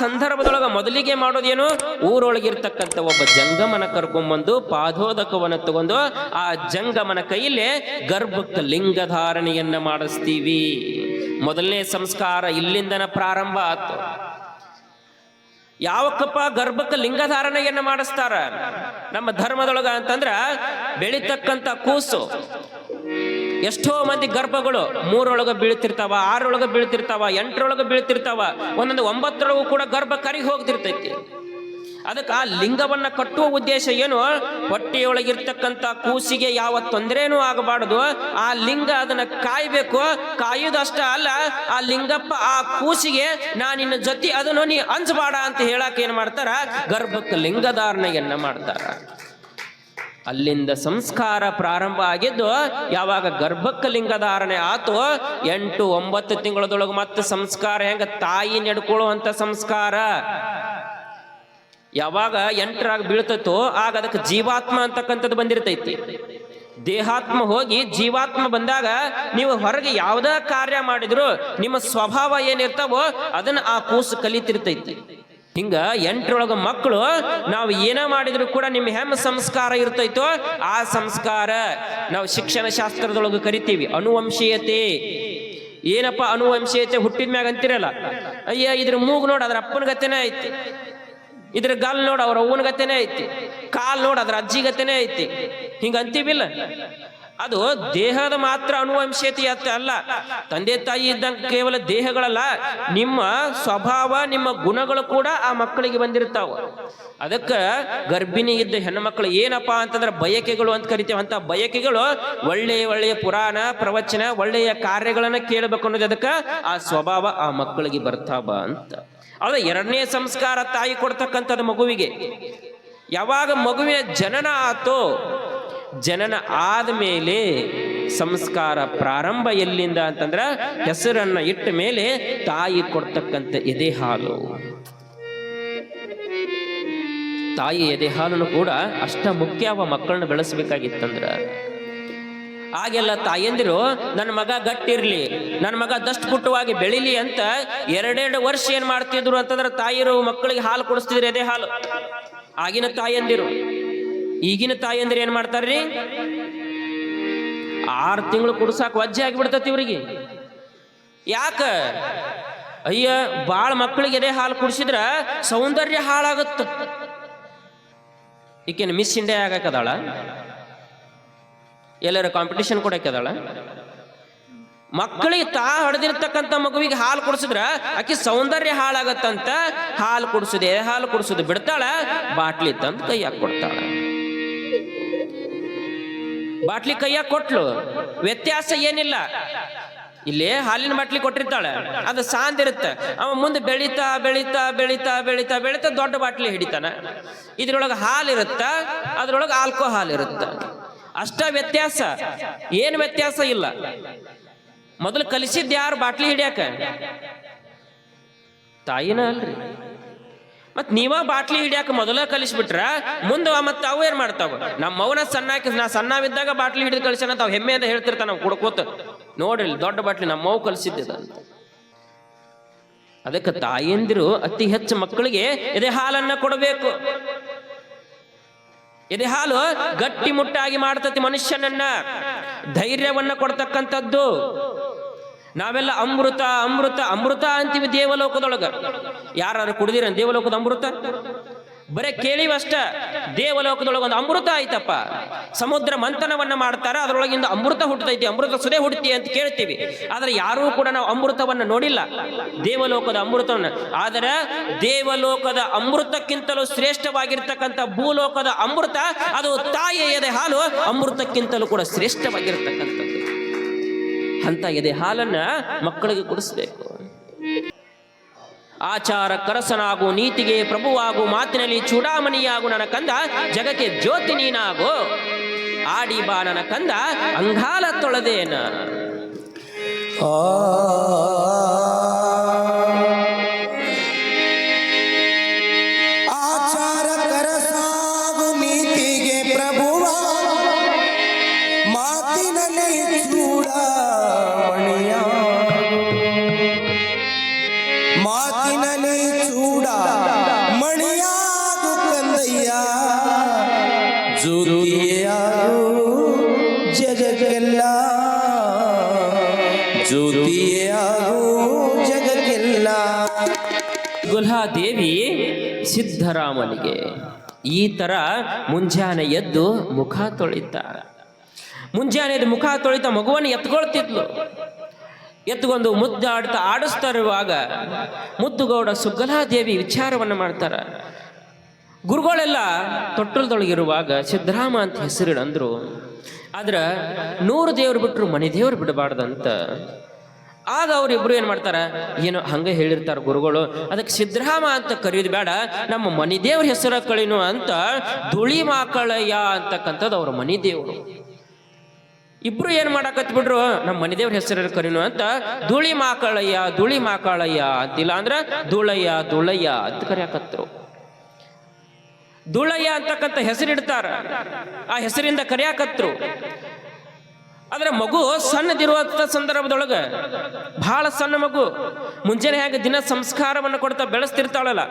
ಸಂದರ್ಭದೊಳಗ ಮೊದಲಿಗೆ ಮಾಡೋದೇನು, ಊರೊಳಗಿರ್ತಕ್ಕಂಥ ಒಬ್ಬ ಜಂಗಮನ ಕರ್ಕೊಂಡ್ಬಂದು ಪಾದೋದಕವನ್ನು ತಗೊಂಡು ಆ ಜಂಗಮನ ಕೈಯಲ್ಲೇ ಗರ್ಭಕ್ಕೆ ಲಿಂಗಧಾರಣೆಯನ್ನ ಮಾಡಿಸ್ತೀವಿ. ಮೊದಲನೇ ಸಂಸ್ಕಾರ ಇಲ್ಲಿಂದನ ಪ್ರಾರಂಭ ಆತು. ಯಾವಕ್ಕಪ್ಪ ಗರ್ಭಕ್ಕೆ ಲಿಂಗಧಾರಣೆಯನ್ನ ಮಾಡಿಸ್ತಾರ ನಮ್ಮ ಧರ್ಮದೊಳಗ ಅಂತಂದ್ರ, ಬೆಳಿತಕ್ಕಂಥ ಕೂಸು ಎಷ್ಟೋ ಮಂದಿ ಗರ್ಭಗಳು 3 ಬೀಳ್ತಿರ್ತಾವ, 6 ಬೀಳ್ತಿರ್ತಾವ, 8 ಬೀಳ್ತಿರ್ತಾವ, ಒಂದೊಂದು 9 ಕೂಡ ಗರ್ಭ ಕರಿಗೆ ಹೋಗ್ತಿರ್ತೈತಿ. ಅದಕ್ಕೆ ಆ ಲಿಂಗವನ್ನ ಕಟ್ಟುವ ಉದ್ದೇಶ ಏನು, ಹೊಟ್ಟೆಯೊಳಗಿರ್ತಕ್ಕಂಥ ಕೂಸಿಗೆ ಯಾವ ತೊಂದರೆನೂ ಆಗಬಾರದು, ಆ ಲಿಂಗ ಅದನ್ನ ಕಾಯ್ಬೇಕು. ಕಾಯುವುದಷ್ಟ ಅಲ್ಲ, ಆ ಲಿಂಗಪ್ಪ ಆ ಕೂಸಿಗೆ ನಾನಿನ್ನ ಜೊತೆ ಅದನ್ನು ನೀ ಅಂಜಬಾಡ ಅಂತ ಹೇಳಕ್ ಏನ್ ಮಾಡ್ತಾರ, ಗರ್ಭಕ್ಕೆ ಲಿಂಗಧಾರಣೆಯನ್ನ ಮಾಡ್ತಾರ. ಅಲ್ಲಿಂದ ಸಂಸ್ಕಾರ ಪ್ರಾರಂಭ ಆಗಿದ್ದು. ಯಾವಾಗ ಗರ್ಭಕ್ಕೆ ಲಿಂಗಧಾರಣೆ ಆತು, 8-9 ತಿಂಗಳದೊಳಗೆ ಮತ್ತೆ ಸಂಸ್ಕಾರ ಹೆಂಗ ತಾಯಿ ನಡ್ಕೊಳ್ಳುವಂತ ಸಂಸ್ಕಾರ. ಯಾವಾಗ 8ರಾಗ ಬೀಳ್ತೈತೋ ಆಗ ಅದಕ್ಕೆ ಜೀವಾತ್ಮ ಅಂತಕ್ಕಂಥದ್ದು ಬಂದಿರ್ತೈತಿ. ದೇಹಾತ್ಮ ಹೋಗಿ ಜೀವಾತ್ಮ ಬಂದಾಗ ನೀವು ಹೊರಗೆ ಯಾವುದೇ ಕಾರ್ಯ ಮಾಡಿದ್ರು ನಿಮ್ಮ ಸ್ವಭಾವ ಏನಿರ್ತಾವೋ ಅದನ್ನ ಆ ಕೂಸು ಕಲಿತಿರ್ತೈತಿ. ಹಿಂಗ 8ರೊಳಗ ಮಕ್ಕಳು ನಾವು ಏನ ಮಾಡಿದ್ರು ಕೂಡ ನಿಮ್ಮ ಹೆಮ್ಮ ಸಂಸ್ಕಾರ ಇರ್ತೈತೋ ಆ ಸಂಸ್ಕಾರ ನಾವು ಶಿಕ್ಷಣ ಶಾಸ್ತ್ರದೊಳಗೆ ಕರಿತೀವಿ ಅನುವಂಶೀಯತೆ. ಏನಪ್ಪ ಅನುವಂಶೀಯತೆ? ಹುಟ್ಟಿದ ಮ್ಯಾಗ ಅಂತಿರಲ್ಲ, ಅಯ್ಯ ಇದ್ರ ಮೂಗು ನೋಡ ಅದ್ರ ಅಪ್ಪನ ಗತೆನೇ ಐತಿ, ಇದ್ರ ಗಾಲ್ ನೋಡ ಅವ್ರ ಅವ್ವನ ಗತೆನೇ ಐತಿ, ಕಾಲ್ ನೋಡ ಅದ್ರ ಅಜ್ಜಿ ಗತೆನೇ ಐತಿ, ಹಿಂಗ ಅಂತೀವಿಲ್ಲ. ಅದು ದೇಹದ ಮಾತ್ರ ಅನುವಂಶೀಯತೆ ಅಲ್ಲ, ತಂದೆ ತಾಯಿ ಇದ್ದಂಗೆ ಕೇವಲ ದೇಹಗಳಲ್ಲ, ನಿಮ್ಮ ಸ್ವಭಾವ ನಿಮ್ಮ ಗುಣಗಳು ಕೂಡ ಆ ಮಕ್ಕಳಿಗೆ ಬಂದಿರ್ತಾವ. ಅದಕ್ಕೆ ಗರ್ಭಿಣಿ ಇದ್ದ ಹೆಣ್ಣು ಮಕ್ಕಳು ಏನಪ್ಪಾ ಅಂತಂದ್ರೆ ಬಯಕೆಗಳು ಅಂತ ಕರಿತೇವೆ. ಅಂತ ಬಯಕೆಗಳು ಒಳ್ಳೆಯ ಪುರಾಣ ಪ್ರವಚನ ಒಳ್ಳೆಯ ಕಾರ್ಯಗಳನ್ನ ಕೇಳಬೇಕು ಅನ್ನೋದು ಅದಕ್ಕೆ ಆ ಸ್ವಭಾವ ಆ ಮಕ್ಕಳಿಗೆ ಬರ್ತಾವ ಅಂತ. ಅದ 2ನೇ ಸಂಸ್ಕಾರ ತಾಯಿ ಕೊಡ್ತಕ್ಕಂಥದ್ದು ಮಗುವಿಗೆ. ಯಾವಾಗ ಮಗುವಿನ ಜನನ ಆತೋ, ಜನನ ಆದ್ಮೇಲೆ ಸಂಸ್ಕಾರ ಪ್ರಾರಂಭ ಎಲ್ಲಿಂದ ಅಂತಂದ್ರ ಹೆಸರನ್ನ ಇಟ್ಟ ಮೇಲೆ ತಾಯಿ ಕೊಡ್ತಕ್ಕಂಥ ಎದೆ ಹಾಲು. ತಾಯಿ ಎದೆ ಹಾಲನ್ನು ಕೂಡ ಅಷ್ಟ ಮುಖ್ಯವ ಮಕ್ಕಳನ್ನ ಬೆಳೆಸಬೇಕಾಗಿತ್ತಂದ್ರ. ಆಗೆಲ್ಲ ತಾಯಂದಿರು ನನ್ನ ಮಗ ಗಟ್ಟಿರ್ಲಿ, ನನ್ನ ಮಗ ದಷ್ಟಪುಟ್ಟವಾಗಿ ಬೆಳಿಲಿ ಅಂತ 2 ವರ್ಷ ಏನ್ ಮಾಡ್ತಿದ್ರು ಅಂತಂದ್ರೆ ತಾಯಿರು ಮಕ್ಕಳಿಗೆ ಹಾಲು ಕುಡಿಸ್ತಿದ್ರು, ಎದೆ ಹಾಲು. ಆಗಿನ ತಾಯಂದಿರು. ಈಗಿನ ತಾಯಂದಿರು ಏನ್ ಮಾಡ್ತಾರ್ರಿ, 6 ತಿಂಗಳು ಕುಡ್ಸಾಕ ವಜ್ಜೆ ಆಗಿಬಿಡ್ತತಿ ಇವ್ರಿಗೆ. ಯಾಕ? ಅಯ್ಯ ಬಾಳ ಮಕ್ಕಳಿಗೆ ಎದೆ ಹಾಲು ಕುಡಿಸಿದ್ರ ಸೌಂದರ್ಯ ಹಾಳಾಗತ್ತ. ಈಕೇನು ಮಿಸ್ ಇಂಡಿಯಾ ಆಗಕ್ಕದಾಳ, ಎಲ್ಲರ ಕಾಂಪಿಟೇಷನ್ ಕೊಡಕ್ಕದಾಳ? ಮಕ್ಕಳಿಗೆ ಹಡ್ದಿರ್ತಕ್ಕಂಥ ಮಗುವಿಗೆ ಹಾಲು ಕುಡಿಸಿದ್ರ ಆಕಿ ಸೌಂದರ್ಯ ಹಾಳಾಗತ್ತಂತ ಹಾಲು ಕುಡಿಸುದು ಬಿಡ್ತಾಳ, ಬಾಟ್ಲಿ ತಂದು ಕೈಯಾಗ ಕೊಡ್ತಾಳ. ಬಾಟ್ಲಿ ಕೈಯಾಗ ಕೊಟ್ಲು, ವ್ಯತ್ಯಾಸ ಏನಿಲ್ಲ. ಇಲ್ಲಿ ಹಾಲಿನ ಬಾಟ್ಲಿ ಕೊಟ್ಟಿರ್ತಾಳೆ, ಅದು ಸಾಂದಿರುತ್ತೆ. ಅವ ಮುಂದೆ ಬೆಳೀತಾ ಬೆಳೀತಾ ಬೆಳೀತಾ ಬೆಳೀತಾ ಬೆಳೀತಾ ದೊಡ್ಡ ಬಾಟ್ಲಿ ಹಿಡಿತಾನ. ಇದ್ರೊಳಗೆ ಹಾಲಿರುತ್ತ, ಅದ್ರೊಳಗೆ ಆಲ್ಕೋಹಾಲ್ ಇರುತ್ತ. ಅಷ್ಟ ವ್ಯತ್ಯಾಸ, ಏನು ವ್ಯತ್ಯಾಸ ಇಲ್ಲ. ಮೊದಲು ಕಲಿಸಿದ್ದ ಯಾರು ಬಾಟ್ಲಿ ಹಿಡಿಯಾಕ? ತಾಯಿನ ಅಲ್ರಿ. ಮತ್ ನೀವ ಬಾಟ್ಲಿ ಹಿಡಿಯಾಕ ಮೊದಲ ಕಲಿಸ್ಬಿಟ್ರ ಮುಂದೆ ಮತ್ತೆ ಅವು ಏನ್ ಮಾಡ್ತಾವ? ನಮ್ಮ ಮೌನ ನಾ ಸಣ್ಣವಿದ್ದಾಗ ಬಾಟ್ಲಿ ಹಿಡಿದು ಕಲಿಸ್ಯಾನ ತಾವ್ ಹೆಮ್ಮೆಯಿಂದ ಹೇಳ್ತಿರ್ತಾನ ನಾವು ಕುಡ್ಕೋತ, ನೋಡ್ರಿ ದೊಡ್ಡ ಬಾಟ್ಲಿ ನಮ್ಮ ಮೌ ಕಲಿಸಿದ್ದ ಅಂತ. ಅದಕ್ಕೆ ತಾಯಂದಿರು ಅತಿ ಹೆಚ್ಚು ಮಕ್ಕಳಿಗೆ ಎದೆ ಹಾಲನ್ನ ಕೊಡಬೇಕು. ಎದೆ ಹಾಲು ಗಟ್ಟಿ ಮುಟ್ಟಾಗಿ ಮಾಡ್ತತಿ ಮನುಷ್ಯನನ್ನ, ಧೈರ್ಯವನ್ನ ಕೊಡ್ತಕ್ಕಂಥದ್ದು. ನಾವೆಲ್ಲ ಅಮೃತ ಅಮೃತ ಅಮೃತ ಅಂತೀವಿ ದೇವಲೋಕದೊಳಗ. ಯಾರು ಕುಡಿದಿರ ದೇವಲೋಕದ ಅಮೃತ? ಬರೇ ಕೇಳಿವಷ್ಟ. ದೇವಲೋಕದೊಳಗೆ ಒಂದು ಅಮೃತ ಆಯ್ತಪ್ಪ, ಸಮುದ್ರ ಮಂಥನವನ್ನ ಮಾಡ್ತಾರ, ಅದರೊಳಗಿಂದ ಅಮೃತ ಹುಟ್ಟತೈತಿ, ಅಮೃತ ಸುದೆ ಹುಡ್ತಿ ಅಂತ ಕೇಳ್ತೀವಿ. ಆದ್ರೆ ಯಾರೂ ಕೂಡ ನಾವು ಅಮೃತವನ್ನ ನೋಡಿಲ್ಲ, ದೇವಲೋಕದ ಅಮೃತವನ್ನ. ಆದರೆ ದೇವಲೋಕದ ಅಮೃತಕ್ಕಿಂತಲೂ ಶ್ರೇಷ್ಠವಾಗಿರ್ತಕ್ಕಂಥ ಭೂಲೋಕದ ಅಮೃತ ಅದು ತಾಯಿಯ ಎದೆ ಹಾಲು, ಅಮೃತಕ್ಕಿಂತಲೂ ಕೂಡ ಶ್ರೇಷ್ಠವಾಗಿರ್ತಕ್ಕಂಥದ್ದು. ಅಂತ ಎದೆ ಹಾಲನ್ನ ಮಕ್ಕಳಿಗೆ ಕುಡಿಸ್ಬೇಕು. ಆಚಾರ ಕರಸನಾಗು, ನೀತಿಗೆ ಪ್ರಭುವಾಗು, ಮಾತಿನಲ್ಲಿ ಚೂಡಾಮಣಿಯಾಗು ನನ್ನ ಕಂದ, ಜಗಕ್ಕೆ ಜ್ಯೋತಿ ನೀನಾಗು, ಆಡಿ ಬಾ ನನ್ನ ಕಂದ ಅಂಗಾಲ ತೊಳೆದೇನ. ಆಚಾರ ಕರಸಾಗು, ನೀತಿಗೆ ಪ್ರಭುವ, ಮಾತಿನಲ್ಲಿ ಚೂಡಾಮಣಿಯ, ಮಾತಿನಲ್ಲಿ ಚೂಡ ಗುಲ್ಹಾದೇವಿ ಸಿದ್ಧರಾಮನಿಗೆ ಈ ತರ ಮುಂಜಾನೆ ಎದ್ದು ಮುಖ ತೊಳಿತ, ಮುಂಜಾನೆ ಎದ್ದು ಮುಖ ತೊಳಿತ ಮಗುವನ್ನು ಎತ್ಕೊಳ್ತಿದ್ಲು. ಎತ್ಕೊಂಡು ಮುದ್ದಾಡ್ತಾ ಆಡಿಸ್ತಾ ಇರುವಾಗ ಮುದ್ದುಗೌಡ ಸುಗ್ಗಲಾದೇವಿ ವಿಚಾರವನ್ನು ಮಾಡ್ತಾರ. ಗುರುಗಳೆಲ್ಲ ತೊಟ್ಟಲದೊಳಗಿರುವಾಗ ಸಿದ್ದರಾಮ ಅಂತ ಹೆಸರಿಡಂದ್ರು. ಆದ್ರೆ 100 ದೇವ್ರು ಬಿಟ್ರು ಮನೆ ದೇವ್ರು ಬಿಡಬಾರ್ದಂತ. ಆಗ ಅವ್ರಿಬ್ರು ಏನ್ ಮಾಡ್ತಾರ, ಏನೋ ಹಂಗೆ ಹೇಳಿರ್ತಾರ ಗುರುಗಳು, ಅದಕ್ಕೆ ಸಿದ್ದರಾಮ ಅಂತ ಕರೆಯೋದು ಬೇಡ, ನಮ್ಮ ಮನಿ ದೇವ್ರ ಹೆಸರ ಕಳಿನು ಅಂತ ಧೂಳಿ ಮಾಕಳಯ್ಯ ಅಂತಕ್ಕಂಥದ್ದು ಅವ್ರ ಮನಿ ದೇವ್ರು. ಇಬ್ರು ಏನ್ ಮಾಡಾಕತ್ ಬಿಡ್ರು, ನಮ್ಮ ಮನಿ ದೇವ್ರ ಹೆಸರ ಕರೀನು ಅಂತ ಧೂಳಿ ಮಾಕಳಯ್ಯ ಅಂತಿಲ್ಲ ಅಂದ್ರ ಧೂಳಯ್ಯ ಅಂತ ಕರೆಯಾಕತ್ರು. ಧೂಳಯ್ಯ ಅಂತಕ್ಕಂಥ ಹೆಸರಿಡ್ತಾರ, ಆ ಹೆಸರಿಂದ ಕರೆಯಾಕತ್ರು. ಆದ್ರೆ ಮಗು ಸಣ್ಣದಿರುವಂತ ಸಂದರ್ಭದೊಳಗ, ಬಹಳ ಸಣ್ಣ ಮಗು, ಮುಂಜಾನೆ ಹೇಗೆ ದಿನ ಸಂಸ್ಕಾರವನ್ನು ಕೊಡ್ತಾ ಬೆಳೆಸ್ತಿರ್ತಾಳಲ್ಲ,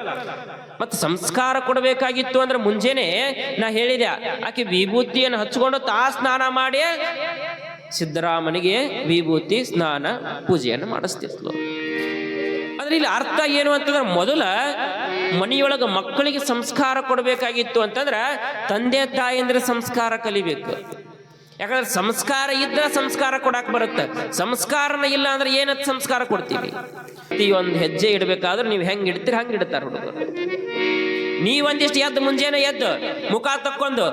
ಮತ್ತೆ ಸಂಸ್ಕಾರ ಕೊಡಬೇಕಾಗಿತ್ತು ಅಂದ್ರೆ ಮುಂಜಾನೆ ನಾ ಹೇಳಿದೆ, ಆಕೆ ವಿಭೂತಿಯನ್ನು ಹಚ್ಕೊಂಡು ಸ್ನಾನ ಮಾಡಿ ಸಿದ್ದರಾಮನಿಗೆ ವಿಭೂತಿ ಸ್ನಾನ ಪೂಜೆಯನ್ನು ಮಾಡಿಸ್ತಿದ್ಲು. ಆದ್ರೆ ಇಲ್ಲಿ ಅರ್ಥ ಏನು ಅಂತಂದ್ರೆ, ಮೊದಲ ಮನೆಯೊಳಗ ಮಕ್ಕಳಿಗೆ ಸಂಸ್ಕಾರ ಕೊಡಬೇಕಾಗಿತ್ತು ಅಂತಂದ್ರ ತಂದೆ ತಾಯಿಯಂದ್ರೆ ಸಂಸ್ಕಾರ ಕಲಿಬೇಕು. ಯಾಕಂದ್ರೆ ಸಂಸ್ಕಾರ ಇದ್ರೆ ಸಂಸ್ಕಾರ ಕೊಡಾಕ್ ಬರುತ್ತೆ, ಸಂಸ್ಕಾರನ ಇಲ್ಲ ಅಂದ್ರೆ ಏನತ್ ಸಂಸ್ಕಾರ ಕೊಡ್ತೀವಿ. ಒಂದು ಹೆಜ್ಜೆ ಇಡಬೇಕಾದ್ರೆ ನೀವು ಹೆಂಗ್ ಇಡ್ತೀರಿ ಹಂಗೆ ಇಡ್ತಾರ ಹುಡುಗರು. ನೀವೊಂದಿಷ್ಟು ಎದ್ದು ಮುಂಜಾನೆ ಎದ್ದು ಮುಖ ತಕ್ಕೊಂಡು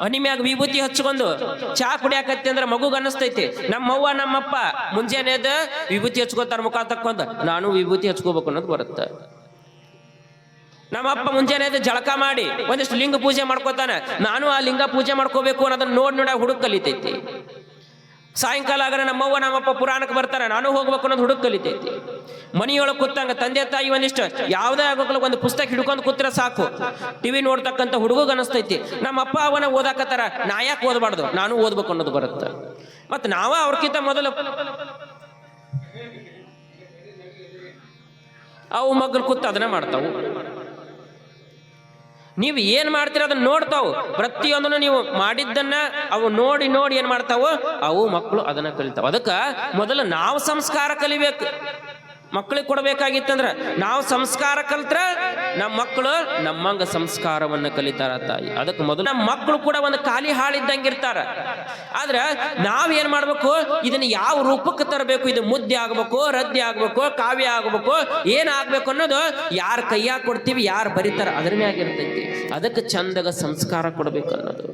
ಹನಿಮ್ಯಾಗ ವಿಭೂತಿ ಹಚ್ಕೊಂಡು ಚಾ ಕುಡಿಯಾಕತ್ತಿ ಅಂದ್ರೆ ಮಗುಗೆ ಅನ್ನಿಸ್ತೈತಿ, ನಮ್ಮವ್ವ ನಮ್ಮಪ್ಪ ಮುಂಜಾನೆ ಎದ್ದು ವಿಭೂತಿ ಹಚ್ಕೋತಾರ ಮುಖ ತಕ್ಕೊಂಡು, ನಾನು ವಿಭೂತಿ ಹಚ್ಕೋಬೇಕು ಅನ್ನೋದು ಬರುತ್ತೆ. ನಮ್ಮಪ್ಪ ಮುಂಜಾನೆ ಎದ್ದು ಜಳಕ ಮಾಡಿ ಒಂದಿಷ್ಟು ಲಿಂಗ ಪೂಜೆ ಮಾಡ್ಕೋತಾನೆ, ನಾನು ಆ ಲಿಂಗ ಪೂಜೆ ಮಾಡ್ಕೋಬೇಕು ಅನ್ನೋದನ್ನ ನೋಡ ಹುಡುಗ ಕಲಿತೈತಿ. ಸಾಯಂಕಾಲ ಆಗರೆ ನಮ್ಮವ್ವ ನಮ್ಮಪ್ಪ ಪುರಾಣಕ್ಕೆ ಬರ್ತಾರೆ, ನಾನು ಹೋಗ್ಬೇಕು ಅನ್ನೋದು ಹುಡುಗ ಕಲಿತೈತಿ. ಮನೆಯೊಳಗೆ ಕೂತಂಗ ತಂದೆ ತಾಯಿ ಒಂದಿಷ್ಟು ಯಾವುದೇ ಆಗೋಕ್ಲ ಒಂದು ಪುಸ್ತಕ ಹಿಡ್ಕೊಂಡು ಕೂತ್ರೆ ಸಾಕು, ಟಿವಿ ನೋಡ್ತಕ್ಕಂಥ ಹುಡುಗ ಅನಿಸ್ತೈತಿ, ನಮ್ಮಪ್ಪ ಅವನ ಓದಾಕತ್ತಾರ, ನಾ ಯಾಕೆ ಓದಬಾರ್ದು, ನಾನು ಓದ್ಬೇಕು ಅನ್ನೋದು ಬರುತ್ತೆ. ಮತ್ತೆ ನಾವ ಅವ್ರಕ್ಕಿಂತ ಮೊದಲು ಅವು ಮಗ್ಳು ಕೂತು ಅದನ್ನ ಮಾಡ್ತಾವು. ನೀವು ಏನ್ ಮಾಡ್ತೀರ ಅದನ್ನ ನೋಡ್ತಾವು, ಪ್ರತಿಯೊಂದನ್ನು ನೀವು ಮಾಡಿದ್ದನ್ನ ಅವು ನೋಡಿ ನೋಡಿ ಏನ್ ಮಾಡ್ತಾವು, ಅವು ಮಕ್ಕಳು ಅದನ್ನ ಕಲಿತಾವ. ಅದಕ್ಕೆ ಮೊದಲು ನಾವು ಸಂಸ್ಕಾರ ಕಲಿಬೇಕು. ಮಕ್ಕಳಿಗೆ ಕೊಡಬೇಕಾಗಿತ್ತಂದ್ರ ನಾವು ಸಂಸ್ಕಾರ ಕಲಿತ್ರ ನಮ್ಮ ಮಕ್ಕಳು ನಮ್ಮಂಗ ಸಂಸ್ಕಾರವನ್ನು ಕಲಿತಾರ ತಾಯಿ. ಅದಕ್ಕೆ ಮೊದಲು ನಮ್ಮ ಮಕ್ಕಳು ಕೂಡ ಒಂದು ಖಾಲಿ ಹಾಳಿದ್ದಂಗಿರ್ತಾರ. ಆದ್ರೆ ನಾವ್ ಏನ್ ಮಾಡ್ಬೇಕು, ಇದನ್ನ ಯಾವ ರೂಪಕ್ಕೆ ತರಬೇಕು, ಇದು ಮುದ್ದೆ ಆಗ್ಬೇಕು, ರದ್ದೆ ಆಗ್ಬೇಕು, ಕಾವ್ಯ ಆಗ್ಬೇಕು, ಏನಾಗ್ಬೇಕು ಅನ್ನೋದು ಯಾರ ಕೈಯಾಗ ಕೊಡ್ತೀವಿ, ಯಾರು ಬರೀತಾರ ಅದ್ರ ಮ್ಯಾಗಿರ್ತೈತಿ. ಅದಕ್ಕೆ ಚಂದಾಗ ಸಂಸ್ಕಾರ ಕೊಡ್ಬೇಕು ಅನ್ನೋದು.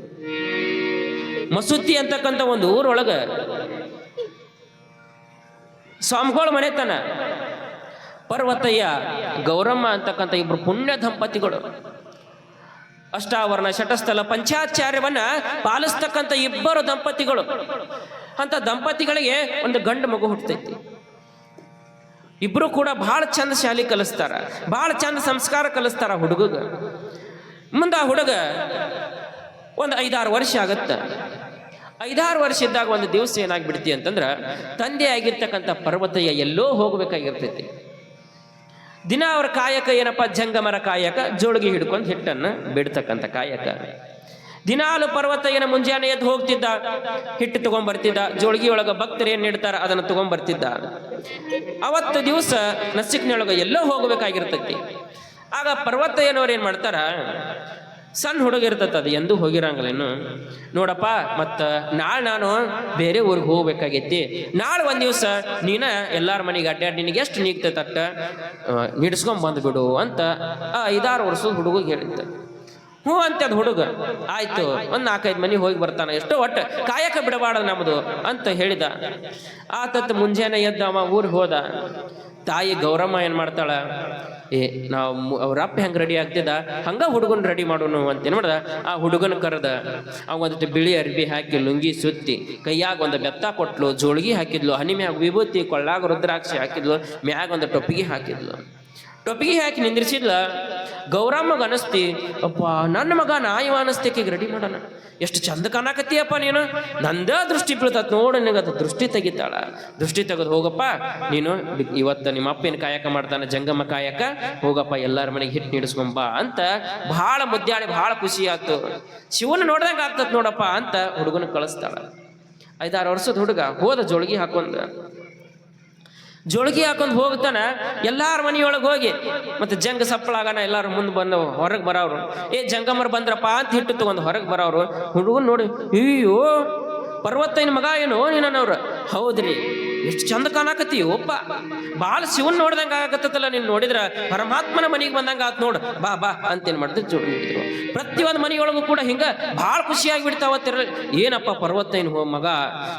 ಮಸೂತಿ ಅಂತಕ್ಕಂಥ ಒಂದು ಊರೊಳಗ ಸ್ವಾಮಿಗಳ ಮನೆತನ ಪರ್ವತಯ್ಯ ಗೌರಮ್ಮ ಅಂತಕ್ಕಂಥ ಇಬ್ರು ಪುಣ್ಯ ದಂಪತಿಗಳು, ಅಷ್ಟಾವರಣ ಶಟಸ್ಥಲ ಪಂಚಾಚಾರ್ಯವನ್ನ ಪಾಲಿಸ್ತಕ್ಕಂಥ ಇಬ್ಬರು ದಂಪತಿಗಳು. ಅಂತ ದಂಪತಿಗಳಿಗೆ ಒಂದು ಗಂಡು ಮಗು ಹುಟ್ಟತೈತಿ. ಇಬ್ರು ಕೂಡ ಬಹಳ ಚಂದ ಶಾಲೆ ಕಲಿಸ್ತಾರ, ಬಹಳ ಚಂದ ಸಂಸ್ಕಾರ ಕಲಿಸ್ತಾರ ಹುಡುಗ. ಮುಂದೆ ಆ ಹುಡುಗ ಒಂದು 5-6 ವರ್ಷ ಆಗತ್ತ. 5-6 ವರ್ಷ ಇದ್ದಾಗ ಒಂದು ದಿವಸ ಏನಾಗ್ಬಿಡ್ತಿ ಅಂತಂದ್ರ, ತಂದೆ ಆಗಿರ್ತಕ್ಕಂಥ ಪರ್ವತಯ್ಯ ಎಲ್ಲೋ ಹೋಗ್ಬೇಕಾಗಿರ್ತೈತಿ. ದಿನ ಅವ್ರ ಕಾಯಕ ಏನಪ್ಪ, ಜಂಗಮರ ಕಾಯಕ, ಜೋಳಿಗೆ ಹಿಡ್ಕೊಂಡು ಹಿಟ್ಟನ್ನು ಬಿಡ್ತಕ್ಕಂಥ ಕಾಯಕ. ದಿನಾಲು ಪರ್ವತಯ್ಯನ ಮುಂಜಾನೆ ಎದ್ದು ಹೋಗ್ತಿದ್ದ, ಹಿಟ್ಟು ತಗೊಂಡ್ಬರ್ತಿದ್ದ, ಜೋಳಿಗೆ ಒಳಗ ಭಕ್ತರು ಏನ್ ನೀಡ್ತಾರ ಅದನ್ನು ತಗೊಂಡ್ಬರ್ತಿದ್ದ. ಅವತ್ತು ದಿವಸ ನಸಿಕ್ನೊಳಗ ಎಲ್ಲೋ ಹೋಗ್ಬೇಕಾಗಿರ್ತೈತಿ. ಆಗ ಪರ್ವತಯ್ಯನವ್ರು ಏನ್ ಮಾಡ್ತಾರ, ಸಣ್ಣ ಹುಡುಗ ಇರ್ತದ, ಅದು ಎಂದೂ ಹೋಗಿರಂಗಿಲ್ಲೇನು, ನೋಡಪ್ಪ ಮತ್ತ ನಾಳೆ ನಾನು ಬೇರೆ ಊರಿಗೆ ಹೋಗ್ಬೇಕಾಗೈತಿ, ನಾಳೆ ಒಂದ್ ದಿವಸ ನೀನ ಎಲ್ಲಾರ ಮನೆಗೆ ಅಡ್ಡಾಡಿ ನಿನಗೆ ಎಷ್ಟು ನೀಗ್ತೈತಟ್ಟ ನಿಡ್ಸ್ಕೊಂಡ್ ಬಂದ್ಬಿಡು ಅಂತ 5-6 ವರ್ಷದ ಹುಡುಗಿಗೆ ಹೇಳಿದ್ದ. ಹ್ಞೂ ಅಂತ ಅದು ಹುಡುಗ ಆಯ್ತು, ಒಂದು 4-5 ಮನೆ ಹೋಗಿ ಬರ್ತಾನ, ಎಷ್ಟೋ ಒಟ್ಟು ಕಾಯಕ ಬಿಡಬಾರ್ದು ನಮ್ದು ಅಂತ ಹೇಳಿದ. ಆತತ್ ಮುಂಜಾನೆ ಎದ್ದ ಅವ ಊರಿಗೆ ಹೋದ. ತಾಯಿ ಗೌರಮ್ಮ ಏನ್ ಮಾಡ್ತಾಳ, ನಾವು ಅವ್ರ ಅಪ್ಪ ಹೆಂಗೆ ರೆಡಿ ಆಗ್ತಿದ್ದ ಹಂಗ ಹುಡುಗನ್ ರೆಡಿ ಮಾಡೋನು ಅಂತ ಏನ್ ಮಾಡ್ದ, ಆ ಹುಡುಗನ ಕರೆದ. ಒಂದಿಟ್ಟು ಬಿಳಿ ಅರ್ಬಿ ಹಾಕಿ ಲುಂಗಿ ಸುತ್ತಿ, ಕೈಯಾಗ ಒಂದು ಬೆತ್ತ ಕೊಟ್ಲು, ಜೋಳಿಗೆ ಹಾಕಿದ್ಲು, ಹನಿ ಮ್ಯಾಗ ವಿಭೂತಿ, ಕೊಳ್ಳಾಗ ರುದ್ರಾಕ್ಷಿ ಹಾಕಿದ್ಲು, ಮ್ಯಾಗ ಒಂದು ಟೊಪ್ಪಿಗೆ ಹಾಕಿದ್ಲು. ಟೊಪ್ಪಿಗೆ ಹಾಕಿ ನಿಂದ್ರಿಸಿದ್ಲ. ಗೌರಮ್ಮಗ ಅನಸ್ತಿ, ಅಪ್ಪ ನನ್ನ ಮಗ ನಾ ಇವ ಅನಸ್ತಿಕೆಗೆ ರೆಡಿ ಮಾಡೋಣ, ಎಷ್ಟು ಚಂದ ಕಾಣಕತ್ತೀಯಪ್ಪ ನೀನು, ನಂದ ದೃಷ್ಟಿ ಬೀಳ್ತತ್ ನೋಡು, ನಿನಗದು ದೃಷ್ಟಿ ತೆಗಿತಾಳ. ದೃಷ್ಟಿ ತೆಗೆದು ಹೋಗಪ್ಪ ನೀನು, ಇವತ್ತು ನಿಮ್ಮ ಅಪ್ಪೇನು ಕಾಯಕ ಮಾಡ್ತಾನೆ, ಜಂಗಮ್ಮ ಕಾಯಕ, ಹೋಗಪ್ಪ ಎಲ್ಲಾರ ಮನೆಗೆ ಹಿಟ್ಟು ನೀಡಿಸ್ಕೊಂಬ ಅಂತ ಬಹಳ ಮುದ್ದಾಡಿ ಬಹಳ ಖುಷಿ ಆಯ್ತು. ಶಿವನ ನೋಡ್ದಂಗ ಆಗ್ತತ್ ನೋಡಪ್ಪ ಅಂತ ಹುಡುಗನ ಕಳಿಸ್ತಾಳ. 5-6 ವರ್ಷದ ಹುಡುಗ ಹೋದ, ಜೋಳಿಗೆ ಹಾಕೊಂಡ ಜೋಳಿಗೆ ಹಾಕೊಂಡು ಹೋಗ್ತಾನ. ಎಲ್ಲಾರ ಮನೆಯೊಳಗೆ ಹೋಗಿ ಮತ್ತೆ ಜಂಗ ಸಪ್ಪಳಾಗನ ಎಲ್ಲಾರು ಮುಂದೆ ಬಂದವು ಹೊರಗೆ ಬರೋರು. ಜಂಗಮರು ಬಂದ್ರಪ್ಪ ಅಂತ ಹಿಟ್ಟು ತಗೊಂಡು ಹೊರಗೆ ಬರೋರು. ಹುಡುಗನ್ ನೋಡಿ, ಅಯ್ಯೋ ಪರ್ವತೈನ ಮಗ ಏನು ನೀನವ್ರು. ಹೌದ್ರಿ, ಎಷ್ಟು ಚಂದ ಕಾಣಕತ್ತಿ ಒಪ್ಪ, ಬಾಳ ಶಿವನ್ ನೋಡ್ದಂಗ ಆಗತ್ತಲ್ಲ, ನೀನ್ ನೋಡಿದ್ರ ಪರಮಾತ್ಮನ ಮನೆಗೆ ಬಂದಂಗ ಆತ್ ನೋಡು, ಬಾ ಬಾ ಅಂತೇನ್ ಮಾಡಿದ್ರು ಜೋಡಿ ಹಿಡಿದ್ರು. ಪ್ರತಿಯೊಂದು ಮನೆಯೊಳಗೂ ಕೂಡ ಹಿಂಗ ಭಾಳ ಖುಷಿಯಾಗಿ ಬಿಡ್ತಾವತ್ತಿರ. ಏನಪ್ಪ ಪರ್ವತೈನ ಮಗ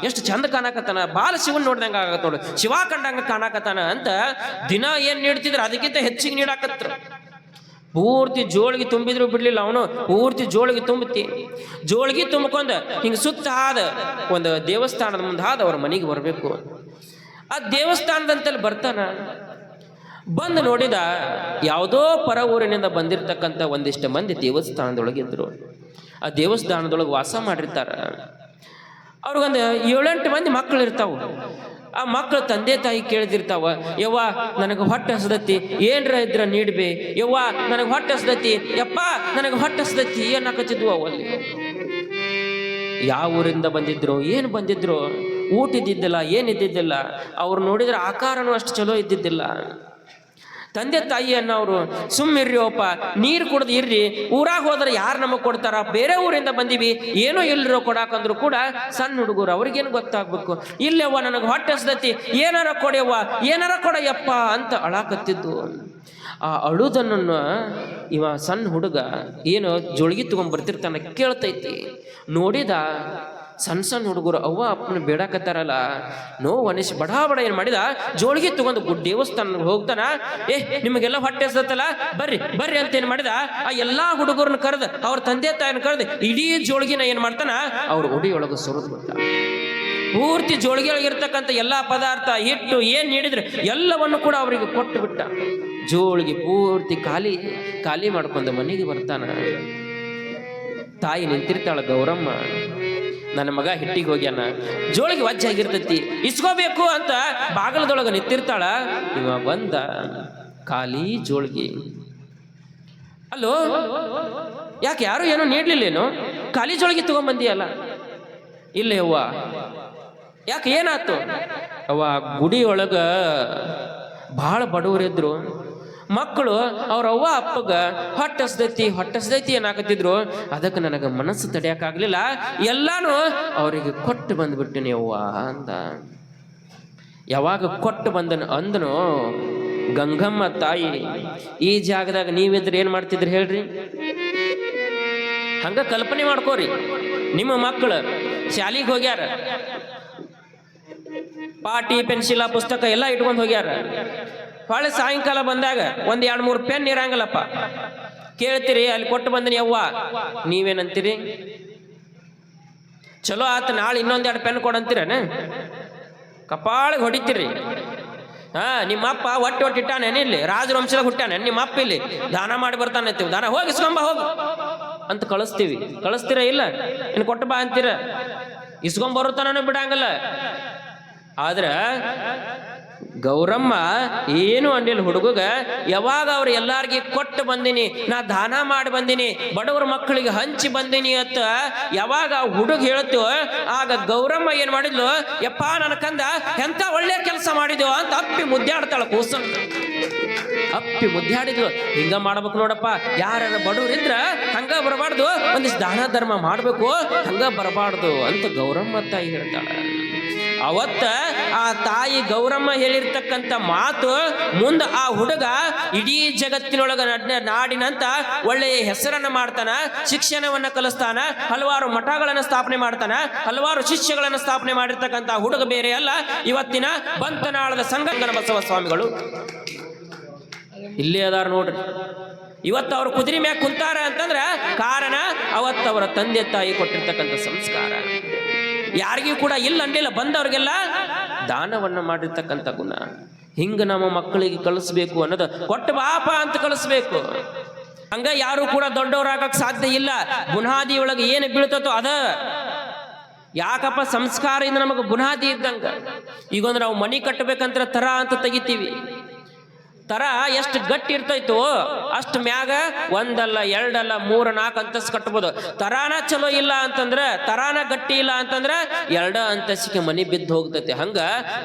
ಎಷ್ಟು ಚಂದ ಕಾಣಕತ್ತಾನ, ಬಾಳ ಶಿವನ್ ನೋಡ್ದಂಗ ಆಗತ್ತ ನೋಡು, ಶಿವ ಕಂಡಂಗ ಕಾಣಕತ್ತಾನ ಅಂತ ದಿನ ಏನ್ ನೀಡ್ತಿದ್ರ ಅದಕ್ಕಿಂತ ಹೆಚ್ಚಿಗೆ ನೀಡಾಕತ್ರ. ಪೂರ್ತಿ ಜೋಳಿಗೆ ತುಂಬಿದ್ರು ಬಿಡ್ಲಿಲ್ಲ ಅವನು, ಪೂರ್ತಿ ಜೋಳಿಗೆ ತುಂಬತಿ. ಜೋಳಿಗೆ ತುಂಬಿಕೊಂಡ ಹಿಂಗ ಸುತ್ತ ಹಾದ ಒಂದು ದೇವಸ್ಥಾನದ ಮುಂದೆ ಹಾದ ಅವ್ರ ಮನೆಗೆ ಬರಬೇಕು. ಆ ದೇವಸ್ಥಾನದಂತಲ್ಲಿ ಬರ್ತಾನ. ಬಂದು ನೋಡಿದ ಯಾವುದೋ ಪರ ಊರಿನಿಂದ ಬಂದಿರತಕ್ಕಂಥ ಒಂದಿಷ್ಟು ಮಂದಿ ದೇವಸ್ಥಾನದೊಳಗಿದ್ರು. ಆ ದೇವಸ್ಥಾನದೊಳಗೆ ವಾಸ ಮಾಡಿರ್ತಾರ. ಅವ್ರಿಗೊಂದು 7-8 ಮಂದಿ ಮಕ್ಕಳು ಇರ್ತಾವ. ಆ ಮಕ್ಕಳು ತಂದೆ ತಾಯಿ ಕೇಳ್ದಿರ್ತಾವ, ಯವ್ವ ನನಗೆ ಹೊಟ್ಟೆ ಹಸ್ದತಿ, ಏನ್ರ ಇದ್ರ ನೀಡ್ಬೇ, ಯವ್ವ ನನಗೆ ಹೊಟ್ಟೆ ಹಸ್ದತಿ, ಯಪ್ಪ ನನಗೆ ಹೊಟ್ಟೆ ಹಸ್ದತಿ ಏನಾಕತ್ತಿದ್ವು ಅವಲ್ಲಿ. ಯಾವ ಊರಿಂದ ಬಂದಿದ್ರು, ಏನು ಬಂದಿದ್ರು, ಊಟ ಇದ್ದಿದ್ದಿಲ್ಲ, ಏನಿದ್ದಿದ್ದಿಲ್ಲ. ಅವ್ರು ನೋಡಿದ್ರೆ ಆಕಾರನೂ ಅಷ್ಟು ಚಲೋ ಇದ್ದಿದ್ದಿಲ್ಲ. ತಂದೆ ತಾಯಿ ಅನ್ನೋರು ಸುಮ್ಮಿರ್ರಿಯೋಪ್ಪ, ನೀರು ಕುಡ್ದು ಇರ್ರಿ, ಊರಾಗ ಹೋದ್ರೆ ಯಾರು ನಮಗೆ ಕೊಡ್ತಾರ, ಬೇರೆ ಊರಿಂದ ಬಂದೀವಿ, ಏನೋ ಇಲ್ಲರೋ ಕೊಡಾಕಂದ್ರು ಕೂಡ ಸಣ್ಣ ಹುಡುಗರು ಅವ್ರಿಗೇನು ಗೊತ್ತಾಗ್ಬೇಕು. ಇಲ್ಲವ್ವ ನನಗೆ ಹೊಟ್ಟೆ ಹಸ್ದತಿ, ಏನಾರ ಕೊಡ್ಯವ್ವ, ಏನಾರ ಕೊಡಯ್ಯಪ್ಪ ಅಂತ ಅಳಾಕತ್ತಿದ್ದು. ಆ ಅಳುದನ್ನು ಇವ ಸಣ್ಣ ಹುಡುಗ ಏನು ಜೋಳಿಗೆ ತಗೊಂಡ್ಬರ್ತಿರ್ತಾನ ಕೇಳ್ತೈತಿ. ನೋಡಿದ ಸಣ್ಣ ಸಣ್ಣ ಹುಡುಗರು ಅವ್ವ ಅಪ್ಪನ ಬೇಡಾಕತ್ತಾರಲ್ಲ, ನೋವು ಅನಿಸಿ ಬಡ ಏನು ಮಾಡಿದ, ಜೋಳಿಗೆ ತಗೊಂಡು ದೇವಸ್ಥಾನ ಹೋಗ್ತಾನ. ನಿಮಗೆಲ್ಲ ಹೊಟ್ಟೆ ಹಸ್ದತ್ತಲ್ಲ, ಬರ್ರಿ ಬರ್ರಿ ಅಂತ ಏನು ಮಾಡಿದ, ಆ ಎಲ್ಲಾ ಹುಡುಗರನ್ನ ಕರೆದು ಅವ್ರ ತಂದೆ ತಾಯಿನ ಕರೆದು ಇಡೀ ಜೋಳಿಗೆನ ಏನು ಮಾಡ್ತಾನ ಅವ್ರ ಒಡಿಯೊಳಗೆ ಸುರಿದು ಬಿಡ್ತಾನ. ಪೂರ್ತಿ ಜೋಳಿಗೆ ಒಳಗಿರ್ತಕ್ಕಂಥ ಎಲ್ಲಾ ಪದಾರ್ಥ, ಹಿಟ್ಟು ಏನ್ ನೀಡಿದ್ರೆ ಎಲ್ಲವನ್ನು ಕೂಡ ಅವರಿಗೆ ಕೊಟ್ಟು ಬಿಟ್ಟ. ಜೋಳಿಗೆ ಪೂರ್ತಿ ಖಾಲಿ ಖಾಲಿ ಮಾಡ್ಕೊಂಡು ಮನೆಗೆ ಬರ್ತಾನ. ತಾಯಿ ನಿಂತಿರ್ತಾಳ ಗೌರಮ್ಮ, ನನ್ನ ಮಗ ಹಿಟ್ಟಿಗೆ ಹೋಗ್ಯಾನ, ಜೋಳಿಗೆ ವಜ್ಜಾಗಿರ್ತೈತಿ, ಇಸ್ಕೋಬೇಕು ಅಂತ ಬಾಗಲದೊಳಗೆ ನಿಂತಿರ್ತಾಳ. ಇವ ಬಂದ ಖಾಲಿ ಜೋಳಿಗೆ. ಅಲ್ಲೋ ಯಾಕೆ ಯಾರು ಏನೋ ನೀಡ್ಲಿಲ್ಲೇನು, ಖಾಲಿ ಜೋಳಿಗೆ ತಗೊಂಡ್ಬಂದಿಯಲ್ಲ. ಇಲ್ಲ ಅವ್ವ, ಯಾಕೆ ಏನಾಯ್ತು? ಅವ್ವ ಗುಡಿಯೊಳಗ ಭಾಳ ಬಡವರಿದ್ರು, ಮಕ್ಕಳು ಅವ್ರ ಅವ್ವ ಅಪ್ಪಗ ಹೊಟ್ಟಸ್ದೈತಿ ಏನಾಕತ್ತಿದ್ರು. ಅದಕ್ಕೆ ನನಗೆ ಮನಸ್ಸು ತಡೆಯೋಕ್ಕಾಗಲಿಲ್ಲ, ಎಲ್ಲಾನು ಅವರಿಗೆ ಕೊಟ್ಟು ಬಂದ್ಬಿಟ್ಟಿನಿ ಅವ್ವ ಅಂದ. ಯಾವಾಗ ಕೊಟ್ಟು ಬಂದನು ಅಂದನು ಗಂಗಮ್ಮ ತಾಯಿ, ಈ ಜಾಗದಾಗ ನೀವಿದ್ರೆ ಏನು ಮಾಡ್ತಿದ್ರಿ ಹೇಳ್ರಿ? ಹಂಗ ಕಲ್ಪನೆ ಮಾಡ್ಕೋರಿ. ನಿಮ್ಮ ಮಕ್ಕಳು ಶಾಲೆಗೆ ಹೋಗ್ಯಾರ, ಪಾಟಿ ಪೆನ್ಸಿಲ ಪುಸ್ತಕ ಎಲ್ಲ ಇಟ್ಕೊಂಡು ಹೋಗ್ಯಾರ. ಹೊಳೆ ಸಾಯಂಕಾಲ ಬಂದಾಗ 1-2-3 ಪೆನ್ ಇರಂಗಲ್ಲಪ್ಪ. ಕೇಳ್ತೀರಿ ಅಲ್ಲಿ ಕೊಟ್ಟು ಬಂದನಿ ಅವ್ವ, ನೀವೇನಂತೀರಿ? ಚಲೋ ಆತ, ನಾಳೆ ಇನ್ನೊಂದೆರಡು ಪೆನ್ ಕೊಡಂತೀರನ? ಕಪಾಳಿಗೆ ಹೊಡಿತೀರಿ. ನಿಮ್ಮ ಅಪ್ಪ ಒಟ್ಟು ಇಟ್ಟಾನೆ ಇಲ್ಲಿ, ರಾಜವಂಶದಾಗ ಹುಟ್ಟಾನೆ, ನಿಮ್ಮ ಅಪ್ಪ ಇಲ್ಲಿ ದಾನ ಮಾಡಿ ಬರ್ತಾನೆ, ದಾನ ಹೋಗಿ ಇಸ್ಕೊಂಬ ಹೋಗು ಅಂತ ಕಳಿಸ್ತೀವಿ. ಕಳಿಸ್ತೀರ ಇಲ್ಲ? ಇನ್ನು ಕೊಟ್ಟು ಬಾ ಅಂತೀರ. ಇಸ್ಕೊಂಬರುತ್ತಾನೂ ಬಿಡಂಗಲ್ಲ. ಆದ್ರ ಗೌರಮ್ಮ ಏನು ಅಂದಿಲ್ಲ ಹುಡುಗಗ. ಯಾವಾಗ ಅವ್ರು ಎಲ್ಲಾರ್ಗಿ ಕೊಟ್ಟು ಬಂದಿನಿ, ನಾ ದಾನ ಮಾಡಿ ಬಂದಿನಿ, ಬಡವರ ಮಕ್ಕಳಿಗೆ ಹಂಚಿ ಬಂದಿನಿ ಅಂತ ಯಾವಾಗ ಹುಡುಗ ಹೇಳ್ತು, ಆಗ ಗೌರಮ್ಮ ಏನ್ ಮಾಡಿದ್ಲು, ಯಪ್ಪ ನನ್ನ ಕಂದ ಎಂತ ಒಳ್ಳೆ ಕೆಲಸ ಮಾಡಿದ್ವು ಅಂತ ಅಪ್ಪಿ ಮುದ್ದಾಡ್ತಾಳ. ಕೂಸನ್ ಅಪ್ಪಿ ಮುದ್ದಾಡಿದ್ಲು. ಹಿಂಗ ಮಾಡ್ಬೇಕು ನೋಡಪ್ಪ, ಯಾರ ಬಡವರಿದ್ರ ಹಂಗ ಬರಬಾರ್ದು, ಒಂದಿಷ್ಟು ದಾನ ಧರ್ಮ ಮಾಡ್ಬೇಕು, ಹಂಗ ಬರಬಾರ್ದು ಅಂತ ಗೌರಮ್ಮ ತಾಯಿ ಹೇಳ್ತಾಳ. ಅವತ್ತ ಆ ತಾಯಿ ಗೌರಮ್ಮ ಹೇಳಿರ್ತಕ್ಕಂಥ ಮಾತು ಮುಂದೆ ಆ ಹುಡುಗ ಇಡೀ ಜಗತ್ತಿನೊಳಗ ನಾಡಿನಂತ ಒಳ್ಳೆಯ ಹೆಸರನ್ನ ಮಾಡ್ತಾನ, ಶಿಕ್ಷಣವನ್ನ ಕಲಿಸ್ತಾನ, ಹಲವಾರು ಮಠಗಳನ್ನ ಸ್ಥಾಪನೆ ಮಾಡ್ತಾನ, ಹಲವಾರು ಶಿಷ್ಯಗಳನ್ನ ಸ್ಥಾಪನೆ ಮಾಡಿರ್ತಕ್ಕಂಥ ಹುಡುಗ ಬೇರೆ ಅಲ್ಲ, ಇವತ್ತಿನ ಬಂತನಾಳದ ಸಂಗಂಗನ ಬಸವ ಸ್ವಾಮಿಗಳು ಇಲ್ಲೇ ಅದಾರ ನೋಡ್ರಿ. ಇವತ್ತು ಅವ್ರ ಕುದುರೆ ಮ್ಯಾಗ ಕುಂತಾರ ಅಂತಂದ್ರ ಕಾರಣ ಅವತ್ತವರ ತಂದೆ ತಾಯಿ ಕೊಟ್ಟಿರ್ತಕ್ಕಂಥ ಸಂಸ್ಕಾರ. ಯಾರಿಗೂ ಕೂಡ ಇಲ್ಲ ಅಂಡಿಲ್ಲ, ಬಂದವ್ರಿಗೆಲ್ಲ ದಾನವನ್ನ ಮಾಡಿರ್ತಕ್ಕಂಥ ಗುಣ. ಹಿಂಗ ನಮ್ಮ ಮಕ್ಕಳಿಗೆ ಕಳಿಸ್ಬೇಕು ಅನ್ನೋದು, ಕೊಟ್ಟು ಬಾಪ ಅಂತ ಕಳಿಸ್ಬೇಕು. ಹಂಗ ಯಾರು ಕೂಡ ದೊಡ್ಡವರಾಗಕ್ಕೆ ಸಾಧ್ಯ ಇಲ್ಲ. ಬುನಾದಿ ಒಳಗೆ ಏನು ಬೀಳ್ತತೋ ಅದ. ಯಾಕಪ್ಪ? ಸಂಸ್ಕಾರದಿಂದ ನಮಗೆ ಬುನಾದಿ ಇದ್ದಂಗ. ಈಗೊಂದು ನಾವು ಮನಿ ಕಟ್ಟಬೇಕಂತ ತರ ಅಂತ ತೆಗಿತೀವಿ. ತರ ಎಷ್ಟು ಗಟ್ಟಿ ಇರ್ತೈತೋ ಅಷ್ಟು ಮ್ಯಾಗ ಒಂದಲ್ಲ ಎರಡಲ್ಲ 3-4 ಅಂತಸ್ತು ಕಟ್ಬೋದು. ತರಾನ ಚಲೋ ಇಲ್ಲ ಅಂತಂದ್ರ, ತರಾನ ಗಟ್ಟಿ ಇಲ್ಲ ಅಂತಂದ್ರ 2 ಅಂತಸ್ತಿಗೆ ಮನಿ ಬಿದ್ದು ಹೋಗ್ತೈತಿ. ಹಂಗ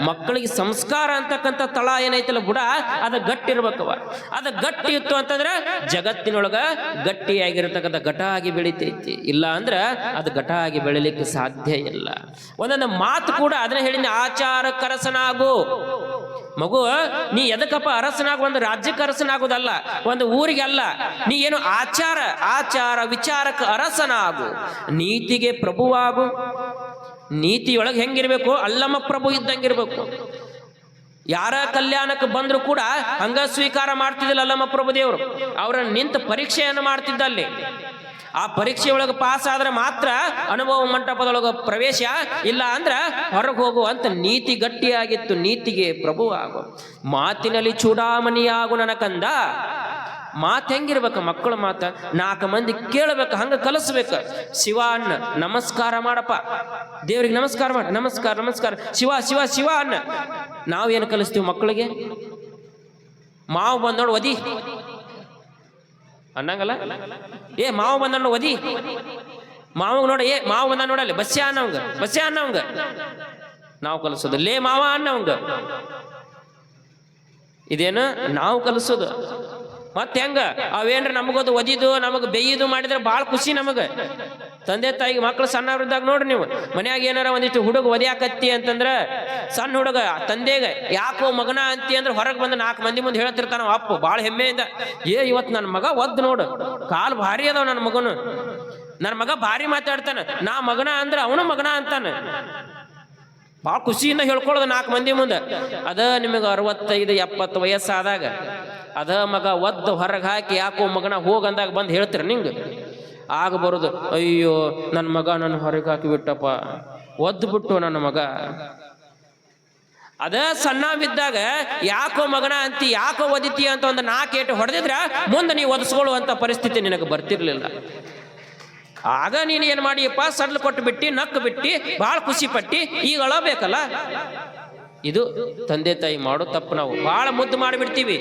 ಮಕ್ಕಳಿಗೆ ಸಂಸ್ಕಾರ ಅಂತಕ್ಕಂಥ ತಳ ಏನೈತಲ್ಲ ಬುಡ, ಅದು ಗಟ್ಟಿ ಇರ್ಬೇಕವ. ಅದು ಗಟ್ಟಿ ಇತ್ತು ಅಂತಂದ್ರ ಜಗತ್ತಿನೊಳಗ ಗಟ್ಟಿಯಾಗಿರ್ತಕ್ಕಂಥ ಘಟ ಆಗಿ ಬೆಳಿತೈತಿ. ಇಲ್ಲ ಅಂದ್ರ ಅದು ಘಟ ಆಗಿ ಬೆಳಿಲಿಕ್ಕೆ ಸಾಧ್ಯ ಇಲ್ಲ. ಒಂದೊಂದು ಮಾತು ಕೂಡ ಅದನ್ನ ಹೇಳಿದ, ಆಚಾರಕ್ಕೆ ಅರಸನಾಗು. ಮಗು, ನೀ ಎದಕ್ಕಪ್ಪ ಅರಸನಾಗು? ಒಂದು ರಾಜ್ಯಕ್ಕೆ ಅರಸನಾಗುದಲ್ಲ, ಒಂದು ಊರಿಗೆ ಅಲ್ಲ. ನೀ ಏನು ಆಚಾರ ವಿಚಾರಕ್ಕೆ ಅರಸನಾಗು, ನೀತಿಗೆ ಪ್ರಭುವಾಗು. ನೀತಿಯೊಳಗೆ ಹೆಂಗಿರ್ಬೇಕು? ಅಲ್ಲಮ ಪ್ರಭು ಇದ್ದಂಗಿರ್ಬೇಕು. ಯಾರ ಕಲ್ಯಾಣಕ್ಕೆ ಬಂದ್ರು ಕೂಡ ಹಂಗ ಸ್ವೀಕಾರ ಮಾಡ್ತಿದ್ದಿಲ್ಲ ಅಲ್ಲಮ ಪ್ರಭು ದೇವರು. ಅವರ ನಿಂತ ಪರೀಕ್ಷೆಯನ್ನು ಮಾಡ್ತಿದ್ದಲ್ಲಿ. ಆ ಪರೀಕ್ಷೆಯೊಳಗೆ ಪಾಸ್ ಆದ್ರೆ ಮಾತ್ರ ಅನುಭವ ಮಂಟಪದೊಳಗೆ ಪ್ರವೇಶ, ಇಲ್ಲ ಅಂದ್ರ ಹೊರಗೆ ಹೋಗು ಅಂತ ನೀತಿ ಗಟ್ಟಿಯಾಗಿತ್ತು. ನೀತಿಗೆ ಪ್ರಭು ಆಗು, ಮಾತಿನಲ್ಲಿ ಚೂಡಾಮಣಿಯಾಗು ನನ್ನ ಕಂದ. ಮಾತು ಹೆಂಗಿರ್ಬೇಕು? ಮಕ್ಕಳ ಮಾತ 4 ಮಂದಿ ಕೇಳಬೇಕು, ಹಂಗ ಕಲಿಸ್ಬೇಕು. ಶಿವ ಅನ್ನ, ನಮಸ್ಕಾರ ಮಾಡಪ್ಪ ದೇವ್ರಿಗೆ, ನಮಸ್ಕಾರ ಮಾಡ, ನಮಸ್ಕಾರ ನಮಸ್ಕಾರ, ಶಿವ ಶಿವ ಶಿವ ಅನ್ನ. ನಾವೇನು ಕಲಿಸ್ತೀವಿ ಮಕ್ಕಳಿಗೆ? ಮಾವು ಬಂದೋಡು ಒದಿ ಅನ್ನಂಗಲ್ಲ. ಮಾವು ಬಂದ ಒದಿ, ಮಾವ ನೋಡ, ಮಾವು ಬಂದ ನೋಡಲ್ಲ, ಬಸ್ಸೆ ಅನ್ನವಂಗ, ಬಸ್ಸೆ ಅನ್ನವಂಗ ನಾವು ಕಲಿಸೋದು. ಲೇ ಮಾವ ಅನ್ನವಂಗ. ಇದೇನು ನಾವು ಕಲಿಸೋದು? ಮತ್ತೆ ಹೆಂಗ ಅವೇನ್ರ ನಮಗದು ಒದಿದು ನಮಗ್ ಬೇಯ್ದು ಮಾಡಿದ್ರೆ ಭಾಳ ಖುಷಿ ನಮಗ. ತಂದೆ ತಾಯಿಗೆ ಮಕ್ಕಳು ಸಣ್ಣವ್ರಿದ್ದಾಗ ನೋಡ್ರಿ ನೀವು, ಮನ್ಯಾಗ ಏನಾರ ಒಂದಿಷ್ಟು ಹುಡುಗ ಒದಿಯಾಕತ್ತಿ ಅಂತಂದ್ರ ಸಣ್ಣ ಹುಡುಗ ತಂದೆಗೆ ಯಾಕೋ ಮಗನ ಅಂತಿ ಅಂದ್ರೆ ಹೊರಗೆ ಬಂದು 4 ಮಂದಿ ಮುಂದೆ ಹೇಳ್ತಿರ್ತಾನ ಅಪ್ಪ ಭಾಳ ಹೆಮ್ಮೆಯಿಂದ, ಇವತ್ತು ನನ್ನ ಮಗ ಒದ್ದು ನೋಡು, ಕಾಲು ಭಾರಿ ಅದಾವ ನನ್ನ ಮಗನು, ನನ್ನ ಮಗ ಭಾರಿ ಮಾತಾಡ್ತಾನ, ನಾ ಮಗನ ಅಂದ್ರೆ ಅವನು ಮಗನ ಅಂತಾನ. ಭಾಳ ಖುಷಿಯಿಂದ ಹೇಳ್ಕೊಳ್ಳೋದು 4 ಮಂದಿ ಮುಂದೆ. ಅದ ನಿಮಗೆ 65-70 ವಯಸ್ಸಾದಾಗ ಅದ ಮಗ ಒದ್ದು ಹೊರಗೆ ಹಾಕಿ ಯಾಕೋ ಮಗನ ಹೋಗಂದಾಗ ಬಂದು ಹೇಳ್ತೀರ ನಿಂಗೆ. ಆಗ ಬರೋದು, ಅಯ್ಯೋ ನನ್ನ ಮಗ ನನ್ನ ಹೊರಗೆ ಹಾಕಿ ಬಿಟ್ಟಪ್ಪ, ಒದ್ದು ಬಿಟ್ಟು ನನ್ನ ಮಗ. ಅದ ಸಣ್ಣ ಬಿದ್ದಾಗ ಯಾಕೋ ಮಗನ ಅಂತಿ, ಯಾಕೋ ಒದಿತಿ ಅಂತ ಒಂದು 4 ಏಟು ಹೊಡೆದಿದ್ರ ಮುಂದೆ ನೀವು ಒದಿಸ್ಕೊಳ್ಳುವಂಥ ಪರಿಸ್ಥಿತಿ ನಿನಗೆ ಬರ್ತಿರ್ಲಿಲ್ಲ. ಆಗ ನೀನು ಏನು ಮಾಡಿಯಪ್ಪ, ಸಡ್ಲು ಕೊಟ್ಟು ಬಿಟ್ಟು ನಕ್ಕು ಬಿಟ್ಟು ಭಾಳ ಖುಷಿ ಪಟ್ಟಿ ಈಗ ಅಳಬೇಕಲ್ಲ. ಇದು ತಂದೆ ತಾಯಿ ಮಾಡೋ ತಪ್ಪು. ನಾವು ಭಾಳ ಮುದ್ದು ಮಾಡಿಬಿಡ್ತೀವಿ.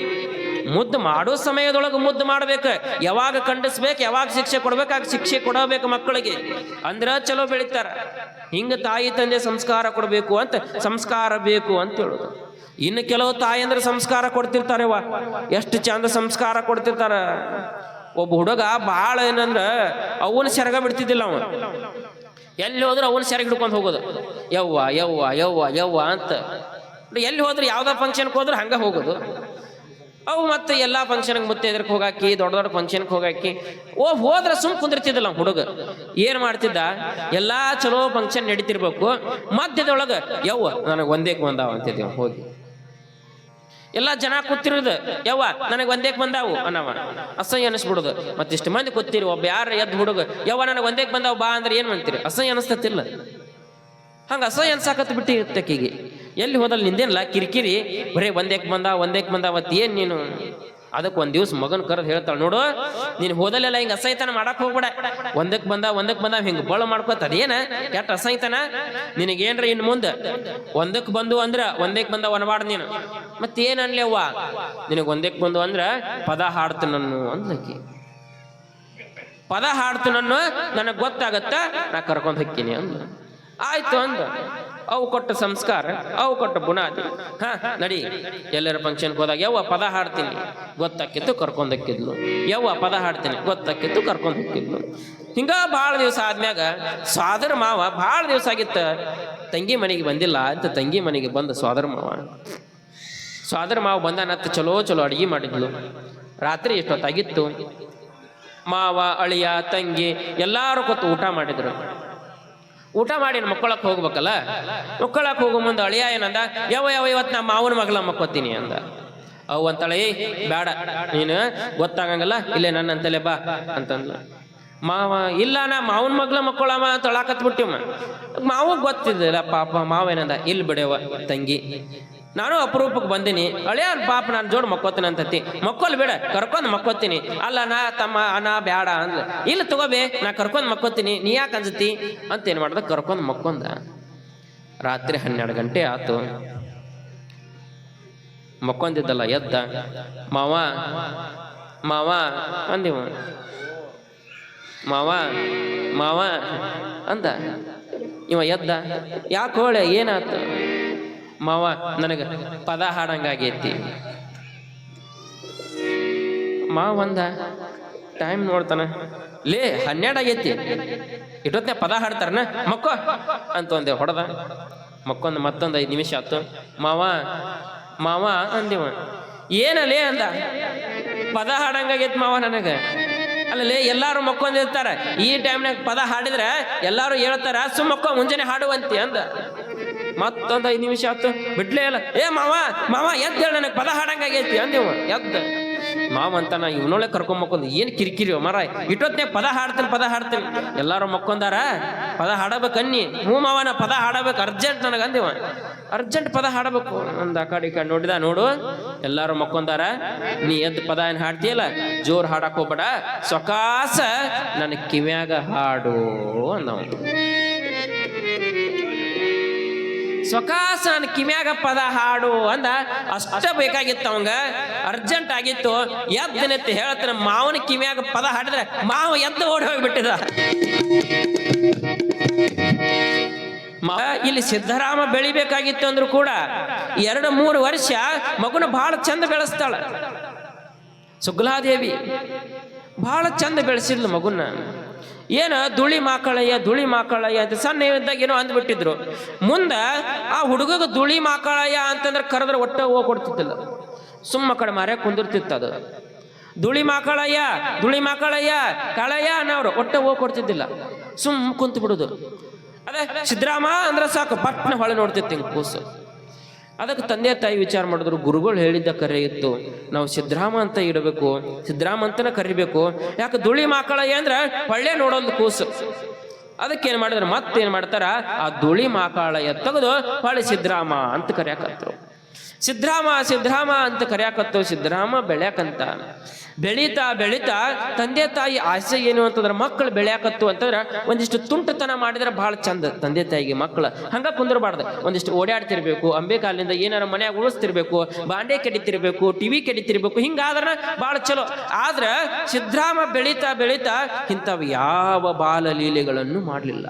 ಮುದ್ದು ಮಾಡೋ ಸಮಯದೊಳಗೆ ಮುದ್ದು ಮಾಡ್ಬೇಕು. ಯಾವಾಗ ಖಂಡಿಸ್ಬೇಕು, ಯಾವಾಗ ಶಿಕ್ಷೆ ಕೊಡ್ಬೇಕು, ಆಗ ಶಿಕ್ಷೆ ಕೊಡಬೇಕು ಮಕ್ಕಳಿಗೆ, ಅಂದ್ರ ಚಲೋ ಬೆಳಿತಾರ. ಹಿಂಗ ತಾಯಿ ತಂದೆ ಸಂಸ್ಕಾರ ಕೊಡಬೇಕು ಅಂತ, ಸಂಸ್ಕಾರ ಬೇಕು ಅಂತ ಹೇಳೋದು. ಇನ್ನು ಕೆಲವು ತಾಯಿ ಅಂದ್ರೆ ಸಂಸ್ಕಾರ ಕೊಡ್ತಿರ್ತಾರೆವ, ಎಷ್ಟು ಚಂದ ಸಂಸ್ಕಾರ ಕೊಡ್ತಿರ್ತಾರ. ಒಬ್ಬ ಹುಡುಗ ಭಾಳ ಏನಂದ್ರ ಅವನ ಸೆರಗ ಬಿಡ್ತಿದ್ದಿಲ್ಲ. ಅವ ಎಲ್ಲಿ ಹೋದ್ರು ಅವನ ಸೆರಗ ಹಿಡ್ಕೊಂಡು ಹೋಗೋದು, ಯವ್ವ ಯವ್ವ ಯವ್ವ ಯವ್ವ ಅಂತ. ಎಲ್ಲಿ ಹೋದ್ರು ಯಾವ್ದೋ ಫಂಕ್ಷನ್ಗೆ ಹೋದ್ರೆ ಹಂಗ ಹೋಗೋದು. ಅವು ಮತ್ತೆ ಎಲ್ಲ ಫಂಕ್ಷನ್ಗೆ ಮತ್ತೆ ಎದ್ರಕ್ಕೆ ಹೋಗಾಕಿ, ದೊಡ್ಡ ದೊಡ್ಡ ಫಂಕ್ಷನ್ಗೆ ಹೋಗಾಕಿ ಹೋದ್ರೆ ಸುಮ್ ಕುಂದಿರ್ತಿದ್ದಿಲ್ಲ ಹುಡುಗ. ಏನು ಮಾಡ್ತಿದ್ದ, ಎಲ್ಲ ಚಲೋ ಫಂಕ್ಷನ್ ನಡೀತಿರ್ಬೇಕು, ಮಧ್ಯದೊಳಗೆ ಯವ್ವ ನನಗೆ ಒಂದೇಕ್ ಬಂದಾವ ಅಂತಿದ್ದೇವೆ. ಹೋಗಿ ಎಲ್ಲ ಜನ ಕೂತಿರೋದು, ಯವ್ವ ನನಗೆ ಒಂದೇಕ್ ಬಂದಾವು ಅನ್ನವ. ಅಸಹ್ಯ ಅನಿಸ್ಬಿಡೋದು. ಮತ್ತಿಷ್ಟು ಮಂದಿ ಕೂತಿರಿ, ಒಬ್ಬ ಯಾರು ಎದ್ದು ಹುಡುಗ ಯವ್ವ ನನಗೆ ಒಂದೇಕ್ ಬಂದಾವು ಬಾ ಅಂದ್ರೆ ಏನು ಮಾಡ್ತೀರಿ? ಅಸಹ್ಯ ಅನಿಸ್ತತಿಲ್ಲ. ಹಂಗೆ ಅಸಹ್ಯ ಅನ್ಸಾಕತ್ ಬಿಟ್ಟಿರ್ತಕ್ಕೀಗೆ. ಎಲ್ಲಿ ಹೋದಲ್ಲಿ ನಿಂದೇನಲ್ಲ ಕಿರಿಕಿರಿ, ಬರೀ ಒಂದೇಕ್ ಬಂದಾವತ್ತು ಏನು ನೀನು? ಅದಕ್ಕೆ ಒಂದು ದಿವ್ಸ ಮಗನ ಕರೆದು ಹೇಳ್ತಾಳೆ, ನೋಡು ನೀನು ಹೋದಲ್ಲೆಲ್ಲ ಹಿಂಗೆ ಅಸಹ್ಯತನ ಮಾಡಕ್ಕೆ ಹೋಗ್ಬೇಡ, ಒಂದಕ್ಕೆ ಬಂದಾವ ಹಿಂಗೆ ಬಳ ಮಾಡ್ಕೋತ ಅದೇನ ಕೆಟ್ಟ ಅಸಹ್ಯತನ ನಿನಗೇನ್ರ ಇನ್ನು ಮುಂದೆ ಒಂದಕ್ಕೆ ಬಂದು ಅಂದ್ರೆ ಒಂದಕ್ಕೆ ಬಂದಾವ ಅನ್ಬಾರ್ದು ನೀನು. ಮತ್ತೇನು ಅನ್ಲಿ ಅವ್ವ, ನಿನಗೆ ಒಂದಕ್ಕೆ ಬಂದು ಅಂದ್ರೆ ಪದ ಹಾಡ್ತು ನಾನು ಅಂದ್ಲಕ್ಕಿ. ಪದ ಹಾಡ್ತು ನಾನು, ನನಗೆ ಗೊತ್ತಾಗತ್ತ, ನಾ ಕರ್ಕೊಂಡು ಹೊಕ್ಕೀನಿ ಅಂದ. ಆಯ್ತು ಅಂದ. ಅವು ಕೊಟ್ಟ ಸಂಸ್ಕಾರ, ಅವು ಕೊಟ್ಟ ಬುನಾದಿ. ನಡಿ ಎಲ್ಲರ ಫಂಕ್ಷನ್ಗೆ ಹೋದಾಗ ಯವ್ವ ಪದ ಹಾಡ್ತೀನಿ, ಗೊತ್ತಾಕಿತ್ತು ಕರ್ಕೊಂಡಕ್ಕಿದ್ಲು. ಯವ್ವ ಪದ ಹಾಡ್ತೀನಿ, ಗೊತ್ತಾಕಿತ್ತು ಕರ್ಕೊಂಡಕ್ಕಿದ್ಲು. ಹಿಂಗ ಭಾಳ ದಿವಸ ಆದ್ಮ್ಯಾಗ ಸೋದರ ಮಾವ ಭಾಳ ದಿವಸ ಆಗಿತ್ತ ತಂಗಿ ಮನೆಗೆ ಬಂದಿಲ್ಲ ಅಂತ ತಂಗಿ ಮನೆಗೆ ಬಂದ ಸೋದರ ಮಾವ ಬಂದಾನತ್ತ ಚಲೋ ಅಡಿಗೆ ಮಾಡಿದ್ಲು. ರಾತ್ರಿ ಎಷ್ಟೊತ್ತಾಗಿತ್ತು. ಮಾವ, ಅಳಿಯ, ತಂಗಿ ಎಲ್ಲಾರು ಕೂತು ಊಟ ಮಾಡಿದ್ರು. ಊಟ ಮಾಡಿ ಮಕ್ಕಳಕ್ಕೆ ಹೋಗ್ಬೇಕಲ್ಲ. ಮಕ್ಕಳಕ್ಕೆ ಹೋಗೋ ಮುಂದೆ ಅಳಿಯ ಏನಂದ, ಯಾವ ಇವತ್ತು ನಾ ಮಾವನ ಮಗಳ ಮಕ್ಕೋತೀನಿ ಅಂದ. ಅವು ಅಂತಾಳೆ, ಬೇಡ ನೀನು ಗೊತ್ತಾಗಂಗಲ್ಲ, ಇಲ್ಲೇ ನನ್ನಂತಲೇ ಬಾ ಅಂತಂದ್ಲ. ಮಾವ ಇಲ್ಲ ನಾ ಮಾವನ ಮಗ್ಳ ಮಕ್ಕಳಮ್ಮ ಅಂತ ಅಳಾಕತ್ಬಿಟ್ಟಿವ. ಮಾವ ಗೊತ್ತಿದ್ದಿಲ್ಲ ಪಾಪ. ಮಾವ ಏನಂದ, ಇಲ್ಲಿ ಬಿಡವ ತಂಗಿ, ನಾನು ಅಪರೂಪಕ್ಕೆ ಬಂದೀನಿ, ಹಳೆಯ ಪಾಪ ನಾನು ಜೋಡು ಮಕ್ಕೋತೀನಿ ಅಂತತಿ, ಮಕ್ಕೋಲ್ ಬೇಡ ಕರ್ಕೊಂಡು ಮಕ್ಕೋತೀನಿ. ಅಲ್ಲ ನಾ ತಮ್ಮ ನಾ ಬೇಡ ಅಂದ್ಲ. ಇಲ್ಲ ತಗೋಬೇ ನಾ ಕರ್ಕೊಂಡು ಮಕ್ಕೋತೀನಿ, ನೀ ಯಾಕೆ ಅನ್ಸತಿ ಅಂತ ಏನು ಮಾಡ್ದ, ಕರ್ಕೊಂಡು ಮಕ್ಕೊಂದ. ರಾತ್ರಿ 12 ಗಂಟೆ ಆತು. ಮಕ್ಕೊಂದಿದ್ದಲ್ಲ ಎದ್ದ, ಮಾವ ಮಾವ ಅಂದಿವ. ಮಾವ ಮಾವ ಅಂದ. ಇವ ಎದ್ದ, ಯಾಕೆ ಹೋಳೆ ಏನಾಯ್ತು? ಮಾವ ನನಗೆ ಪದ ಹಾಡಂಗಾಗೈತಿ. ಮಾವ ಅಂದ, ಟೈಮ್ ನೋಡ್ತಾನ, ಲೇ 12 ಆಗೈತಿ, ಇಟ್ಟೊತ್ತನೆ ಪದ ಹಾಡ್ತಾರನ, ಮಕ್ಕೋ ಅಂತ ಒಂದೆ ಹೊಡೆದ. ಮಕ್ಕೊಂದು ಮತ್ತೊಂದು 5 ನಿಮಿಷ ಆಯ್ತು. ಮಾವ ಮಾವ ಅಂದಿವ. ಏನಲ್ಲೇ ಅಂದ, ಪದ ಹಾಡಂಗಾಗೈತಿ ಮಾವ ನನಗೆ. ಅಲ್ಲಲೇ ಎಲ್ಲಾರು ಮಕ್ಕೊಂದಿರ್ತಾರ, ಈ ಟೈಮ್ನಾಗ ಪದ ಹಾಡಿದ್ರೆ ಎಲ್ಲಾರು ಹೇಳ್ತಾರ, ಸುಮ್ಮಕ್ಕೋ ಮುಂಜಾನೆ ಹಾಡುವಂತಿ ಅಂದ. ಮತ್ತೊಂದು 5 ನಿಮಿಷ ಆಯ್ತು, ಬಿಡ್ಲೇ ಇಲ್ಲ. ಮಾವ ಮಾವ ಎದ್ದು ಹೇಳ, ನನಗೆ ಪದ ಹಾಡಂಗಾಗೈತಿ ಅಂದಿವ. ಎದ್ದ ಮಾವ ಅಂತಾನ, ಇವನೊಳೆ ಕರ್ಕೊಂಬಕ್ಕೊಂದು ಏನು ಕಿರಿಕಿರಿ ಮರ, ಇಟ್ಟೊತ್ತನೆ ಪದ ಹಾಡ್ತೀನಿ. ಎಲ್ಲಾರು ಮಕ್ಕೊಂದಾರ, ಪದ ಹಾಡಬೇಕನ್ನಿ. ಹ್ಞೂ ಮಾವ, ನಾ ಪದ ಹಾಡಬೇಕು ಅರ್ಜೆಂಟ್ ನನಗೆ ಅಂದಿವ. ಅರ್ಜೆಂಟ್ ಪದ ಹಾಡಬೇಕು ಅಂದ. ಆ ಕಡೆ ಈ ಕಡೆ ನೋಡಿದ, ನೋಡು ಎಲ್ಲಾರು ಮಕ್ಕೊಂದಾರ, ನೀ ಎದ್ದು ಪದ ಏನು ಹಾಡ್ತೀಯಲ್ಲ, ಜೋರ್ ಹಾಡಕ್ ಹೋಗ್ಬೇಡ, ಸೊಕಾಸ ನನ್ನ ಕಿವ್ಯಾಗ ಹಾಡು ಅಂದವ. ಸೊಕಾಸ ನನ್ನ ಕಿಮ್ಯಾಗ ಪದ ಹಾಡು ಅಂದ. ಅಷ್ಟ ಬೇಕಾಗಿತ್ತು ಅವಂಗ, ಅರ್ಜೆಂಟ್ ಆಗಿತ್ತು. ಎದ್ದನೆತ್ತಿ ಹೇಳ್ತಾನೆ, ಮಾವನ ಕಿಮ್ಯಾಗ ಪದ ಹಾಡಿದ್ರೆ ಮಾವ ಎದ್ದು ಓಡಿ ಹೋಗ್ಬಿಟ್ಟಿದ. ಇಲ್ಲಿ ಸಿದ್ದರಾಮ ಬೆಳಿಬೇಕಾಗಿತ್ತು ಅಂದ್ರು ಕೂಡ 2-3 ವರ್ಷ ಮಗುನ ಬಹಳ ಚಂದ ಬೆಳೆಸ್ತಾಳ. ಸುಗ್ಲಾದೇವಿ ಬಹಳ ಚಂದ ಬೆಳೆಸಿದ್ಲು ಮಗುನ. ಏನ ಧೂಳಿ ಮಾಕಳಯ್ಯ ಅಂತ ಸಣ್ಣ ಇದ್ದಾಗ ಏನೋ ಅಂದ್ಬಿಟ್ಟಿದ್ರು. ಮುಂದ ಆ ಹುಡುಗಗ ಧೂಳಿ ಮಾಕಳಯ್ಯ ಅಂತಂದ್ರೆ ಕರೆದ್ರೆ ಒಟ್ಟ ಹೋಗಿ ಕೊಡ್ತಿದ್ದಿಲ್ಲ, ಸುಮ್ಮ ಕಡೆ ಮಾರ್ಯಾಗ ಕುಂದಿರ್ತಿತ್ತು. ಅದು ಧೂಳಿ ಮಾಕಳಯ್ಯ ಕಾಳಯ್ಯ ಅನ್ನೋರು ಒಟ್ಟ ಹೋಗಿ ಕೊಡ್ತಿದ್ದಿಲ್ಲ, ಸುಮ್ಮ ಕುಂತು ಬಿಡುದು. ಅದೇ ಸಿದ್ದರಾಮ ಅಂದ್ರೆ ಸಾಕು, ಪಟ್ನ ಹೊಳೆ ನೋಡ್ತಿತ್ತು ಹಿಂಗೆ ಕೂಸು. ಅದಕ್ಕೆ ತಂದೆ ತಾಯಿ ವಿಚಾರ ಮಾಡಿದ್ರು, ಗುರುಗಳು ಹೇಳಿದ್ದ ಕರೆ ಇತ್ತು, ನಾವು ಸಿದ್ದರಾಮ ಅಂತ ಇಡಬೇಕು, ಸಿದ್ದರಾಮ ಅಂತನ ಕರಿಬೇಕು. ಯಾಕೆ ಧೂಳಿ ಮಾಕಳಯ್ಯ ಅಂದ್ರೆ ಹೊಳ್ಳೆ ನೋಡೋದು ಕೂಸು. ಅದಕ್ಕೇನು ಮಾಡಿದ್ರು, ಮತ್ತೇನು ಮಾಡ್ತಾರ, ಆ ಧೂಳಿ ಮಾಕಾಳಯ್ಯ ತೆಗೆದು ಹೊಳೆ ಸಿದ್ದರಾಮ ಅಂತ ಕರ್ಯಾಕತ್ರು. ಸಿದ್ದರಾಮ ಅಂತ ಕರ್ಯಾಕತ್ತು. ಸಿದ್ದರಾಮ ಬೆಳ್ಯಾಕಂತ ಬೆಳೀತಾ ತಂದೆ ತಾಯಿ ಆಸೆ ಏನು ಅಂತಂದ್ರೆ, ಮಕ್ಕಳು ಬೆಳ್ಯಾಕತ್ತು ಅಂತಂದ್ರೆ ಒಂದಿಷ್ಟು ತುಂಟತನ ಮಾಡಿದ್ರೆ ಬಹಳ ಚಂದ. ತಂದೆ ತಾಯಿಗೆ ಮಕ್ಕಳು ಹಂಗ ಕುಂದಿರಬಾರ್ದು, ಒಂದಿಷ್ಟು ಓಡಾಡ್ತಿರ್ಬೇಕು, ಅಂಬೆ ಕಾಲಿಂದ ಏನಾರ ಮನ್ಯಾಗ ಉಳಿಸ್ತಿರ್ಬೇಕು, ಬಾಂಡೆ ಕೆಡಿತಿರ್ಬೇಕು, ಟಿವಿ ಕೆಡಿತಿರ್ಬೇಕು, ಹಿಂಗಾದ್ರೆ ಬಹಳ ಚಲೋ. ಆದ್ರೆ ಸಿದ್ದರಾಮ ಬೆಳೀತಾ ಇಂಥವು ಯಾವ ಬಾಲಲೀಲೆಗಳನ್ನು ಮಾಡಲಿಲ್ಲ.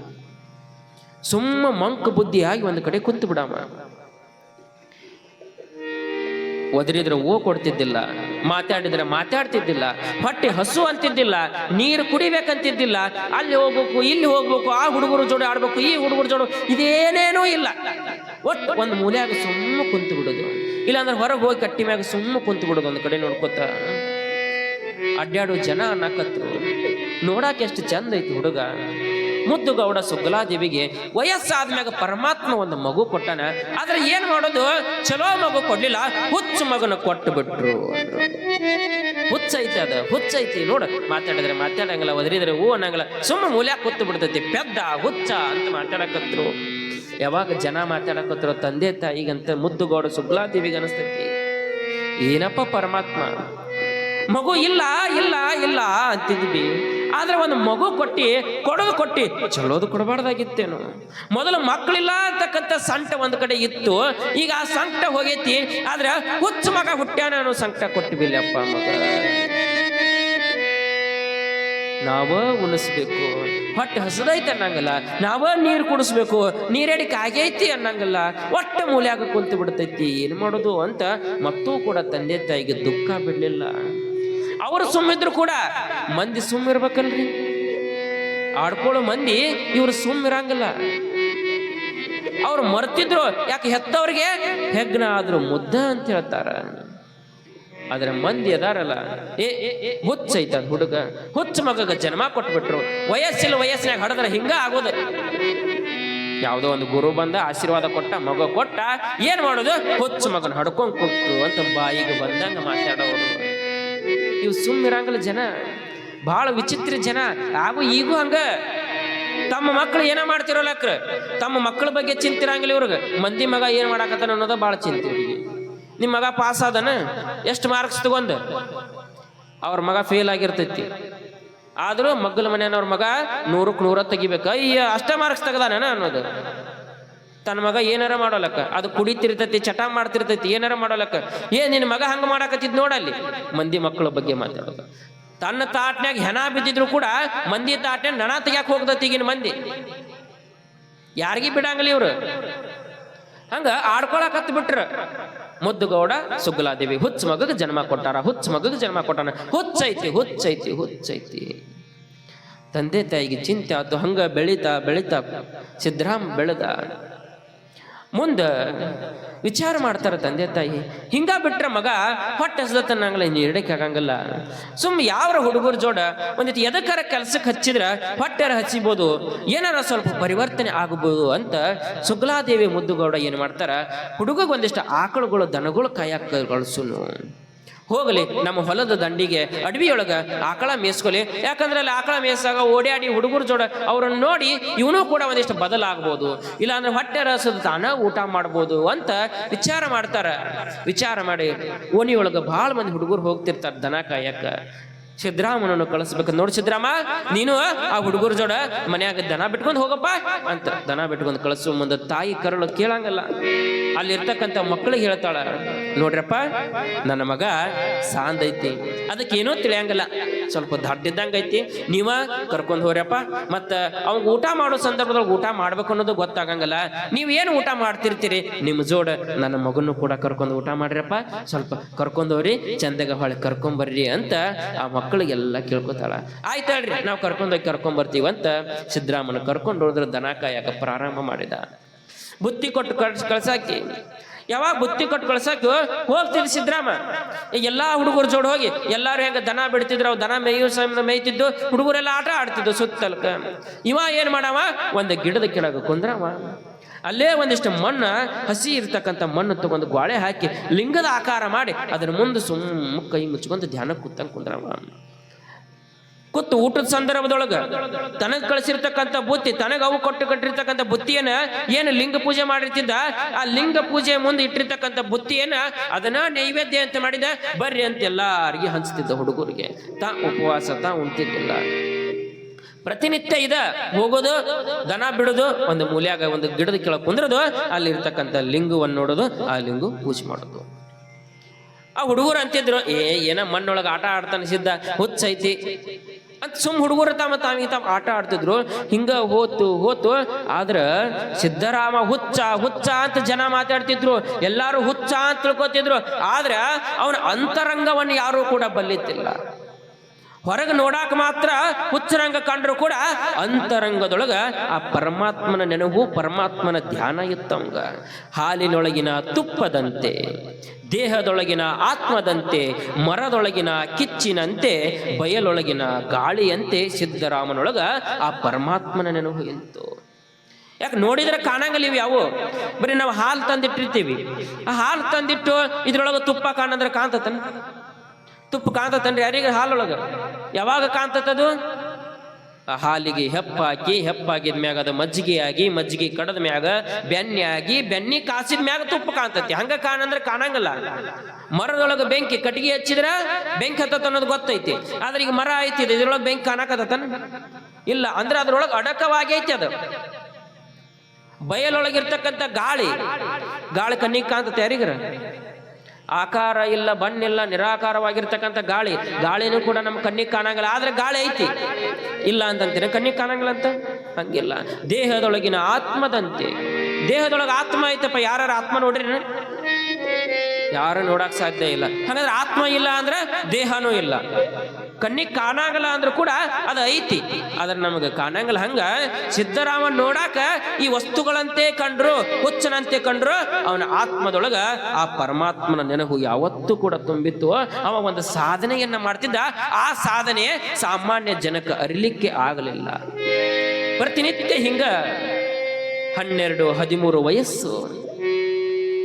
ಸುಮ್ಮ ಮಂಕ ಬುದ್ಧಿಯಾಗಿ ಒಂದು ಕಡೆ ಕುಂತು ಬಿಡಾಮ. ಒದರಿದ್ರೆ ಕೊಡ್ತಿದ್ದಿಲ್ಲ, ಮಾತಾಡಿದ್ರೆ ಮಾತಾಡ್ತಿದ್ದಿಲ್ಲ, ಹೊಟ್ಟೆ ಹಸು ಅಂತಿದ್ದಿಲ್ಲ, ನೀರು ಕುಡಿಬೇಕಂತಿದ್ದಿಲ್ಲ. ಅಲ್ಲಿ ಹೋಗ್ಬೇಕು, ಇಲ್ಲಿ ಹೋಗ್ಬೇಕು, ಆ ಹುಡುಗರು ಜೋಡಿ ಆಡ್ಬೇಕು, ಈ ಹುಡುಗರು ಜೋಡು, ಇದೇನೇನೂ ಇಲ್ಲ. ಒಟ್ಟು ಒಂದು ಮೂಲೆಯಾಗ ಸುಮ್ಮ ಕುಂತು ಬಿಡೋದು, ಇಲ್ಲಾಂದ್ರೆ ಹೊರಗೆ ಹೋಗಿ ಕಟ್ಟಿ ಮ್ಯಾಗ ಸುಮ್ಮ ಕುಂತು ಬಿಡೋದು. ಒಂದು ಕಡೆ ನೋಡ್ಕೊತ ಅಡ್ಡಾಡೋ ಜನ ಅನ್ನಕತ್ರು. ನೋಡಾಕ ಎಷ್ಟು ಚಂದ ಐತಿ ಹುಡುಗ. ಮುದ್ದು ಗೌಡ ಸುಗ್ಲಾದೇವಿಗೆ ವಯಸ್ಸಾದ್ಮ್ಯಾಗ ಪರಮಾತ್ಮ ಒಂದು ಮಗು ಕೊಟ್ಟಾನ. ಆದ್ರೆ ಏನ್ ಮಾಡೋದು, ಚಲೋ ಮಗು ಕೊಡ್ಲಿಲ್ಲ, ಹುಚ್ಚ ಮಗನ ಕೊಟ್ಟು ಬಿಟ್ರು. ಹುಚ್ಚೈತಿ, ಅದು ಹುಚ್ಚೈತಿ. ನೋಡ, ಮಾತಾಡಿದ್ರೆ ಮಾತಾಡಂಗಿಲ್ಲ, ಒದರಿದ್ರೆ ಅನ್ನಂಗಿಲ್ಲ, ಸುಮ್ಮ ಮೂಲ್ಯಾಗ ಕೂತು ಬಿಡ್ತೈತಿ. ಪೆದ್ದ ಹುಚ್ಚ ಅಂತ ಮಾತಾಡಕತ್ರು. ಯಾವಾಗ ಜನ ಮಾತಾಡಕತ್ರು ತಂದೆ ತಾಯಿಗಂತ ಮುದ್ದು ಗೌಡ ಸುಗ್ಲಾದೇವಿಗೆ ಅನಿಸ್ತೈತಿ, ಏನಪ್ಪ ಪರಮಾತ್ಮ, ಮಗು ಇಲ್ಲ ಅಂತಿದ್ವಿ, ಆದ್ರೆ ಒಂದು ಮಗು ಕೊಟ್ಟು ಚಲೋದು ಕೊಡಬಾರ್ದಾಗಿತ್ತೇನು. ಮೊದಲು ಮಕ್ಕಳಿಲ್ಲ ಅಂತಕ್ಕಂಥ ಸಂಕಟ ಒಂದು ಕಡೆ ಇತ್ತು, ಈಗ ಆ ಸಂಕಟ ಹೋಗೈತಿ. ಆದ್ರೆ ಹುಚ್ಚ ಮಗ ಹುಟ್ಟ್ಯಾನ ಅನ್ನೋ ಸಂಕಟ ಕೊಟ್ಟಿಬಿಲ್ಲಪ್ಪ. ಮಗ ನಾವ ಉಣಿಸ್ಬೇಕು, ಹೊಟ್ಟೆ ಹಸದೈತೆ ಅನ್ನಂಗಲ್ಲ, ನಾವ ನೀರು ಕುಡಿಸ್ಬೇಕು, ನೀರಡಿಕೆ ಆಗೈತಿ ಅನ್ನಂಗಲ್ಲ, ಒಟ್ಟ ಮೂಲ್ಯಾಗ ಕುಂತು ಬಿಡ್ತೈತಿ. ಏನು ಮಾಡೋದು ಅಂತ ಮತ್ತೂ ಕೂಡ ತಂದೆ ತಾಯಿಗೆ ದುಃಖ ಬಿಡ್ಲಿಲ್ಲ. ಅವರು ಸುಮ್ಮಿದ್ರು ಕೂಡ ಮಂದಿ ಸುಮ್ಮಿರ್ಬೇಕಲ್ರಿ, ಆಡ್ಕೊಳ್ಳೋ ಮಂದಿ ಇವ್ರು ಸುಮ್ಮಿರಂಗಿಲ್ಲ. ಅವ್ರು ಮರ್ತಿದ್ರು, ಯಾಕೆ ಹೆತ್ತವ್ರಿಗೆ ಹೆಗ್ನ ಆದ್ರು ಮುದ್ದ ಅಂತ ಹೇಳ್ತಾರ. ಆದ್ರೆ ಮಂದಿ ಅದಾರಲ್ಲ, ಹುಚ್ಚೈತ ಹುಡುಗ, ಹುಚ್ಚ ಮಗಗ ಜನ್ಮ ಕೊಟ್ಬಿಟ್ರು. ವಯಸ್ಸಿನಾಗ ಹಡದ್ರೆ ಹಿಂಗ ಆಗೋದು. ಯಾವುದೋ ಒಂದು ಗುರು ಬಂದ ಆಶೀರ್ವಾದ ಕೊಟ್ಟ, ಮಗ ಕೊಟ್ಟ, ಏನ್ ಮಾಡೋದು, ಹುಚ್ಚ ಮಗನ ಹಡ್ಕೊಂಡ್ ಕೊಟ್ರು ಅಂತ ಬಾಯಿಗೆ ಬಂದಂಗ ಮಾತಾಡೋರು. ಇವು ಸುಮ್ಮಿರಂಗಿಲ್ಲ ಜನ, ಬಹಳ ವಿಚಿತ್ರ ಜನ. ಹಾಗೂ ಈಗೂ ಹಂಗ ತಮ್ಮ ಮಕ್ಕಳು ಏನ ಮಾಡ್ತಿರೋಲಕ್ರ, ತಮ್ಮ ಮಕ್ಕಳ ಬಗ್ಗೆ ಚಿಂತಿರಂಗಿಲ್ಲ ಇವ್ರಿಗೆ. ಮಂದಿ ಮಗ ಏನ್ ಮಾಡಾಕತ್ತಾನ ಅನ್ನೋದ ಬಹಳ ಚಿಂತೆ. ನಿಮ್ಮ ಮಗ ಪಾಸ್ ಆದನ, ಎಷ್ಟು ಮಾರ್ಕ್ಸ್ ತಗೊಂಡ, ಅವ್ರ ಮಗ ಫೇಲ್ ಆಗಿರ್ತೈತಿ. ಆದ್ರೂ ಮಗ್ಗಲ ಮನೆಯವ್ರ ಮಗ 100ಕ್ಕೆ 100 ತೆಗಿಬೇಕು. ಅಯ್ಯ ಅಷ್ಟೇ ಮಾರ್ಕ್ಸ್ ತೆಗದಾನ ಅನ್ನೋದು. ತನ್ನ ಮಗ ಏನಾರ ಮಾಡೋಲಕ್ಕ, ಅದು ಕುಡಿತಿರ್ತೈತಿ, ಚಟ ಮಾಡ್ತಿರ್ತೈತಿ, ಏನಾರ ಮಾಡೋಲಕ್ಕ, ನಿನ್ನ ಮಗ ಹಂಗೆ ಮಾಡಾಕತ್ತಿದ್ ನೋಡಲ್ಲಿ. ಮಂದಿ ಮಕ್ಕಳ ಬಗ್ಗೆ ಮಾತಾಡೋದು. ತನ್ನ ತಾಟ್ನ್ಯಾಗ ಹೆಣ ಬಿದ್ದಿದ್ರು ಕೂಡ ಮಂದಿ ತಾಟ್ನ್ಯಾಗ ನಣ ತೆಗ್ಯಾಕ ಹೋಗ್ದತಿ ಈಗಿನ ಮಂದಿ. ಯಾರಿಗೂ ಬಿಡಂಗಿಲ್ಲ ಇವ್ರು. ಹಂಗ ಆಡ್ಕೊಳಕತ್ ಬಿಟ್ರ. ಮುದ್ದುಗೌಡ ಸುಗ್ಲಾದೇವಿ ಹುಚ್ಚ ಮಗಗೆ ಜನ್ಮ ಕೊಟ್ಟಾರ, ಹುಚ್ಚ ಮಗಗೆ ಜನ್ಮ ಕೊಟ್ಟಾನ. ಹುಚ್ಚೈತಿ ಹುಚ್ಚೈತಿ ಹುಚ್ಚೈತಿ. ತಂದೆ ತಾಯಿಗೆ ಚಿಂತೆ ಆತು. ಹಂಗ ಬೆಳೀತಾ ಬೆಳೀತಾ ಸಿದ್ದರಾಮ ಬೆಳೆದ. ಮುಂದ ವಿಚಾರ ಮಾಡ್ತಾರ ತಂದೆ ತಾಯಿ, ಹಿಂಗ ಬಿಟ್ರ ಮಗ ಹೊಟ್ಟೆ ಹಸ್ದತ್ತನ್ನಂಗಲ್ಲ, ಇನ್ನು ಇಡಕ್ಕೆ ಆಗಂಗಿಲ್ಲ. ಯಾವ್ರ ಹುಡುಗರ ಜೋಡ ಒಂದಿಟ್ಟು ಎದಕ್ಕಾರ ಕೆಲ್ಸಕ್ಕೆ ಹಚ್ಚಿದ್ರ ಹೊಟ್ಟೆರ ಹಚ್ಚಿಬೋದು, ಏನಾರ ಸ್ವಲ್ಪ ಪರಿವರ್ತನೆ ಆಗಬಹುದು ಅಂತ ಸುಗ್ಲಾದೇವಿ ಮುದ್ದುಗೌಡ ಏನ್ ಮಾಡ್ತಾರ, ಹುಡುಗಗೆ ಒಂದಿಷ್ಟು ಆಕಳುಗಳು ದನಗಳು ಕಾಯಕ ಕಳ್ಸುನು, ಹೋಗಲಿ ನಮ್ಮ ಹೊಲದ ದಂಡಿಗೆ ಅಡವಿಯೊಳಗ ಆಕಳ ಮೇಯಿಸ್ಕೊಲಿ. ಯಾಕಂದ್ರೆ ಅಲ್ಲಿ ಆಕಳ ಮೇಯಿಸಾಗ ಓಡಾಡಿ ಹುಡುಗರ ಜೋಡ ಅವ್ರನ್ನ ನೋಡಿ ಇವನು ಕೂಡ ಒಂದಿಷ್ಟು ಬದಲಾಗ್ಬೋದು, ಇಲ್ಲಾಂದ್ರೆ ಹೊಟ್ಟೆ ರಸದ ತಾನ ಊಟ ಮಾಡ್ಬೋದು ಅಂತ ವಿಚಾರ ಮಾಡ್ತಾರ. ವಿಚಾರ ಮಾಡಿ ಓಣಿಯೊಳಗ ಭಾಳ ಮಂದಿ ಹುಡುಗರು ಹೋಗ್ತಿರ್ತಾರ ದನ ಕಾಯಕ. ಸಿದ್ದರಾಮನನ್ನು ಕಳಿಸ್ಬೇಕು. ನೋಡಿ ಸಿದ್ದರಾಮ, ನೀನು ಆ ಹುಡುಗರ ಜೋಡ ಮನ್ಯಾಗ ದನ ಬಿಟ್ಕೊಂಡು ಹೋಗಪ್ಪ ಅಂತ ದನ ಬಿಟ್ಕೊಂಡು ಕಳಿಸು. ಮುಂದೆ ತಾಯಿ ಕರಳು ಕೇಳಂಗಲ್ಲ. ಅಲ್ಲಿರ್ತಕ್ಕಂಥ ಮಕ್ಕಳಿಗೆ ಹೇಳ್ತಾಳ, ನೋಡ್ರಪ್ಪ ನನ್ನ ಮಗ ಸಾಂದೈತಿ, ಅದಕ್ಕೇನೋ ತಿಳಿಯಂಗಿಲ್ಲ, ಸ್ವಲ್ಪ ದಡ್ಡಿದ್ದಂಗೆ ಐತಿ, ನೀವ ಕರ್ಕೊಂಡು ಹೋಗ್ರಪ್ಪ. ಮತ್ತು ಅವಂಗ ಊಟ ಮಾಡೋ ಸಂದರ್ಭದೊಳಗೆ ಊಟ ಮಾಡ್ಬೇಕು ಅನ್ನೋದು ಗೊತ್ತಾಗಂಗಿಲ್ಲ. ನೀವೇನು ಊಟ ಮಾಡ್ತಿರ್ತೀರಿ ನಿಮ್ಮ ಜೋಡ ನನ್ನ ಮಗನ್ನು ಕೂಡ ಕರ್ಕೊಂಡು ಊಟ ಮಾಡ್ರಪ್ಪ, ಸ್ವಲ್ಪ ಕರ್ಕೊಂಡವ್ರಿ, ಚಂದಾಗ ಹೊಳೆ ಕರ್ಕೊಂಬರ್ರಿ ಅಂತ ಆ ಮಕ್ಕಳಿಗೆಲ್ಲ ಕೇಳ್ಕೊತಾಳ. ಆಯ್ತು ಹೇಳ್ರಿ, ನಾವು ಕರ್ಕೊಂಡೋಗಿ ಕರ್ಕೊಂಬರ್ತೀವಿ ಅಂತ ಸಿದ್ದರಾಮನ ಕರ್ಕೊಂಡು ಹೋದ್ರೆ ದನ ಕಾಯಕ ಪ್ರಾರಂಭ ಮಾಡಿದ. ಬುತ್ತಿ ಕೊಟ್ಟು ಕಳ್ಸಾಕಿ. ಯಾವಾಗ ಬುತ್ತಿ ಕೊಟ್ಟು ಕಳ್ಸಾಕಿ ಹೋಗ್ತಿದ್ ಸಿದ್ದರಾಮ, ಎಲ್ಲಾ ಹುಡುಗರ ಜೋಡ್ ಹೋಗಿ ಎಲ್ಲಾರು ಹೆಂಗ ದನ ಬಿಡ್ತಿದ್ರು, ಅವ್ ದನ ಮೇಯ್ತಿದ್ದು, ಹುಡುಗರೆಲ್ಲ ಆಟ ಆಡ್ತಿದ್ದು ಸುತ್ತಲ್ಕ. ಇವ ಏನ್ ಮಾಡವ, ಒಂದು ಗಿಡದ ಕೆಳಗೆ ಕುಂದ್ರವ. ಅಲ್ಲೇ ಒಂದಿಷ್ಟು ಮಣ್ಣು, ಹಸಿ ಇರ್ತಕ್ಕಂಥ ಮಣ್ಣು ತಗೊಂಡು ಗ್ವಾಳೆ ಹಾಕಿ ಲಿಂಗದ ಆಕಾರ ಮಾಡಿ ಅದರ ಮುಂದೆ ಸುಮ್ಮ ಕೈ ಮುಚ್ಕೊಂಡು ಧ್ಯಾನ ಕೂತಂಗೆ ಕುಂದ್ರವ. ಕೂತು ಊಟದ ಸಂದರ್ಭದೊಳಗ ತನಗ್ ಕಳಿಸಿರ್ತಕ್ಕಂಥ ಬುತ್ತಿ, ತನಗ ಅವು ಕೊಟ್ಟು ಕಟ್ಟಿರ್ತಕ್ಕಂಥ ಬುತ್ತಿಯನ್ನ ಏನು ಲಿಂಗ ಪೂಜೆ ಮಾಡಿರ್ತಿದ್ದ, ಆ ಲಿಂಗ ಪೂಜೆ ಮುಂದೆ ಇಟ್ಟಿರ್ತಕ್ಕಂಥ ಬುತ್ತಿಯನ್ನ ಅದನ್ನ ನೈವೇದ್ಯ ಅಂತ ಮಾಡಿದ, ಬರ್ರಿ ಅಂತ ಎಲ್ಲಾರಿಗೆ ಹಂಚ್ತಿದ್ದ ಹುಡುಗರಿಗೆ. ತಾ ಉಪವಾಸ ತಾ ಉಣ್ತಿದ್ದಿಲ್ಲ. ಪ್ರತಿನಿತ್ಯ ಇದ ಹೋಗೋದು, ದನ ಬಿಡೋದು, ಒಂದು ಮೂಲ್ಯಾಗ ಒಂದು ಗಿಡದ ಕೆಳಗೆ ಕುಂದ್ರದು, ಅಲ್ಲಿ ಇರ್ತಕ್ಕಂಥ ಲಿಂಗವನ್ನು ನೋಡೋದು, ಆ ಲಿಂಗು ಪೂಜೆ ಮಾಡೋದು. ಆ ಹುಡುಗರು ಅಂತಿದ್ರು, ಏನ ಮಣ್ಣೊಳಗೆ ಆಟ ಆಡ್ತಾನೆ ಸಿದ್ಧ, ಹುಚ್ಚೈತಿ ಅಂತ ಸುಮ್ ಹುಡುಗರು ತಾವು ಆಟ ಆಡ್ತಿದ್ರು. ಹಿಂಗ ಹೋತು ಆದ್ರ ಸಿದ್ದರಾಮ ಹುಚ್ಚ ಹುಚ್ಚ ಅಂತ ಜನ ಮಾತಾಡ್ತಿದ್ರು, ಎಲ್ಲಾರು ಹುಚ್ಚ ಅಂತ ತಿಳ್ಕೊತಿದ್ರು. ಆದ್ರ ಅವನ ಅಂತರಂಗವನ್ನು ಯಾರು ಕೂಡ ಬಲ್ಲಿತ್ತಿಲ್ಲ. ಹೊರಗೆ ನೋಡಾಕ ಮಾತ್ರ ಹುಚ್ಚರಂಗ ಕಂಡ್ರು ಕೂಡ ಅಂತರಂಗದೊಳಗ ಆ ಪರಮಾತ್ಮನ ನೆನಹು, ಪರಮಾತ್ಮನ ಧ್ಯಾನ ಇತ್ತವಂಗ. ಹಾಲಿನೊಳಗಿನ ತುಪ್ಪದಂತೆ, ದೇಹದೊಳಗಿನ ಆತ್ಮದಂತೆ, ಮರದೊಳಗಿನ ಕಿಚ್ಚಿನಂತೆ, ಬಯಲೊಳಗಿನ ಗಾಳಿಯಂತೆ ಸಿದ್ದರಾಮನೊಳಗ ಆ ಪರಮಾತ್ಮನ ನೆನಹು ಎಂತು. ಯಾಕೆ ನೋಡಿದ್ರೆ ಕಾಣಂಗಿಲ್ಲ ಇವು ಯಾವು. ಬರೀ ನಾವು ಹಾಲು ತಂದಿಟ್ಟಿರ್ತೀವಿ, ಆ ಹಾಲು ತಂದಿಟ್ಟು ಇದ್ರೊಳಗೆ ತುಪ್ಪ ಕಾಣಂದ್ರೆ ಕಾಣ್ತತನ? ತುಪ್ಪ ಕಾಣ್ತತನ್ರಿ ಯಾರಿಗೆ? ಹಾಲೊಳಗ ಯಾವಾಗ ಕಾಣ್ತತದು? ಹಾಲಿಗೆ ಹೆಪ್ಪಾಗಿದ ಮ್ಯಾಗ ಅದು ಮಜ್ಜಿಗೆ ಆಗಿ, ಮಜ್ಜಿಗೆ ಕಡದ ಮ್ಯಾಗ ಬೆಣ್ಣೆ ಆಗಿ, ಬೆಣ್ಣೆ ಕಾಸಿದ ಮ್ಯಾಗ ತುಪ್ಪ ಕಾಣ್ತತಿ. ಹಂಗ ಕಾಣಂದ್ರೆ ಕಾಣಂಗಿಲ್ಲ. ಮರದೊಳಗೆ ಬೆಂಕಿ, ಕಟ್ಟಿಗೆ ಹಚ್ಚಿದ್ರ ಬೆಂಕಿ ಹತ್ತತ ಅನ್ನೋದು ಗೊತ್ತೈತಿ. ಆದ್ರೆ ಈಗ ಮರ ಐತಿ, ಇದ್ರೊಳಗೆ ಬೆಂಕಿ ಕಾಣಕತ್ತನ? ಇಲ್ಲ. ಅಂದ್ರೆ ಅದ್ರೊಳಗೆ ಅಡಕವಾಗಿ ಐತಿ. ಅದು ಬಯಲೊಳಗಿರ್ತಕ್ಕಂಥ ಗಾಳಿ ಕಣ್ಣಿಗೆ ಕಾಣ್ತತೆ ಯಾರಿಗರ? ಆಕಾರ ಇಲ್ಲ, ಬಣ್ಣಿಲ್ಲ, ನಿರಾಕಾರವಾಗಿರ್ತಕ್ಕಂಥ ಗಾಳಿನೂ ಕೂಡ ನಮ್ಮ ಕಣ್ಣಿಗೆ ಕಾಣಂಗಿಲ್ಲ. ಆದ್ರೆ ಗಾಳಿ ಐತಿ ಇಲ್ಲ ಅಂತಂತೀರ, ಕಣ್ಣಿಗೆ ಕಾಣಂಗಿಲ್ಲ ಅಂತ? ಹಂಗಿಲ್ಲ. ದೇಹದೊಳಗಿನ ಆತ್ಮದಂತೆ, ದೇಹದೊಳಗೆ ಆತ್ಮ ಐತಪ್ಪ. ಯಾರು ಆತ್ಮ ನೋಡ್ರಿ? ಯಾರು ನೋಡಕ್ ಸಾಧ್ಯ ಇಲ್ಲ. ಹಾಗಾದ್ರೆ ಆತ್ಮ ಇಲ್ಲ ಅಂದ್ರೆ ದೇಹನೂ ಇಲ್ಲ. ಕಣ್ಣಿಗೆ ಕಾಣಂಗಿಲ್ಲ ಅಂದ್ರೂ ಕೂಡ ಅದು ಐತಿ, ಆದ್ರೆ ನಮಗೆ ಕಾಣಂಗಿಲ್ಲ. ಹಂಗ ಸಿದ್ದರಾಮನ್ ನೋಡಾಕ ಈ ವಸ್ತುಗಳಂತೆ ಕಂಡ್ರು, ಹುಚ್ಚನಂತೆ ಕಂಡ್ರು, ಅವನ ಆತ್ಮದೊಳಗ ಆ ಪರಮಾತ್ಮನ ನೆನಹು ಯಾವತ್ತೂ ಕೂಡ ತುಂಬಿತ್ತು. ಅವ ಒಂದು ಸಾಧನೆಯನ್ನ ಮಾಡ್ತಿದ್ದ. ಆ ಸಾಧನೆ ಸಾಮಾನ್ಯ ಜನಕ್ಕೆ ಅರಿಲಿಕ್ಕೆ ಆಗಲಿಲ್ಲ. ಪ್ರತಿನಿತ್ಯ ಹಿಂಗ 12-13 ವಯಸ್ಸು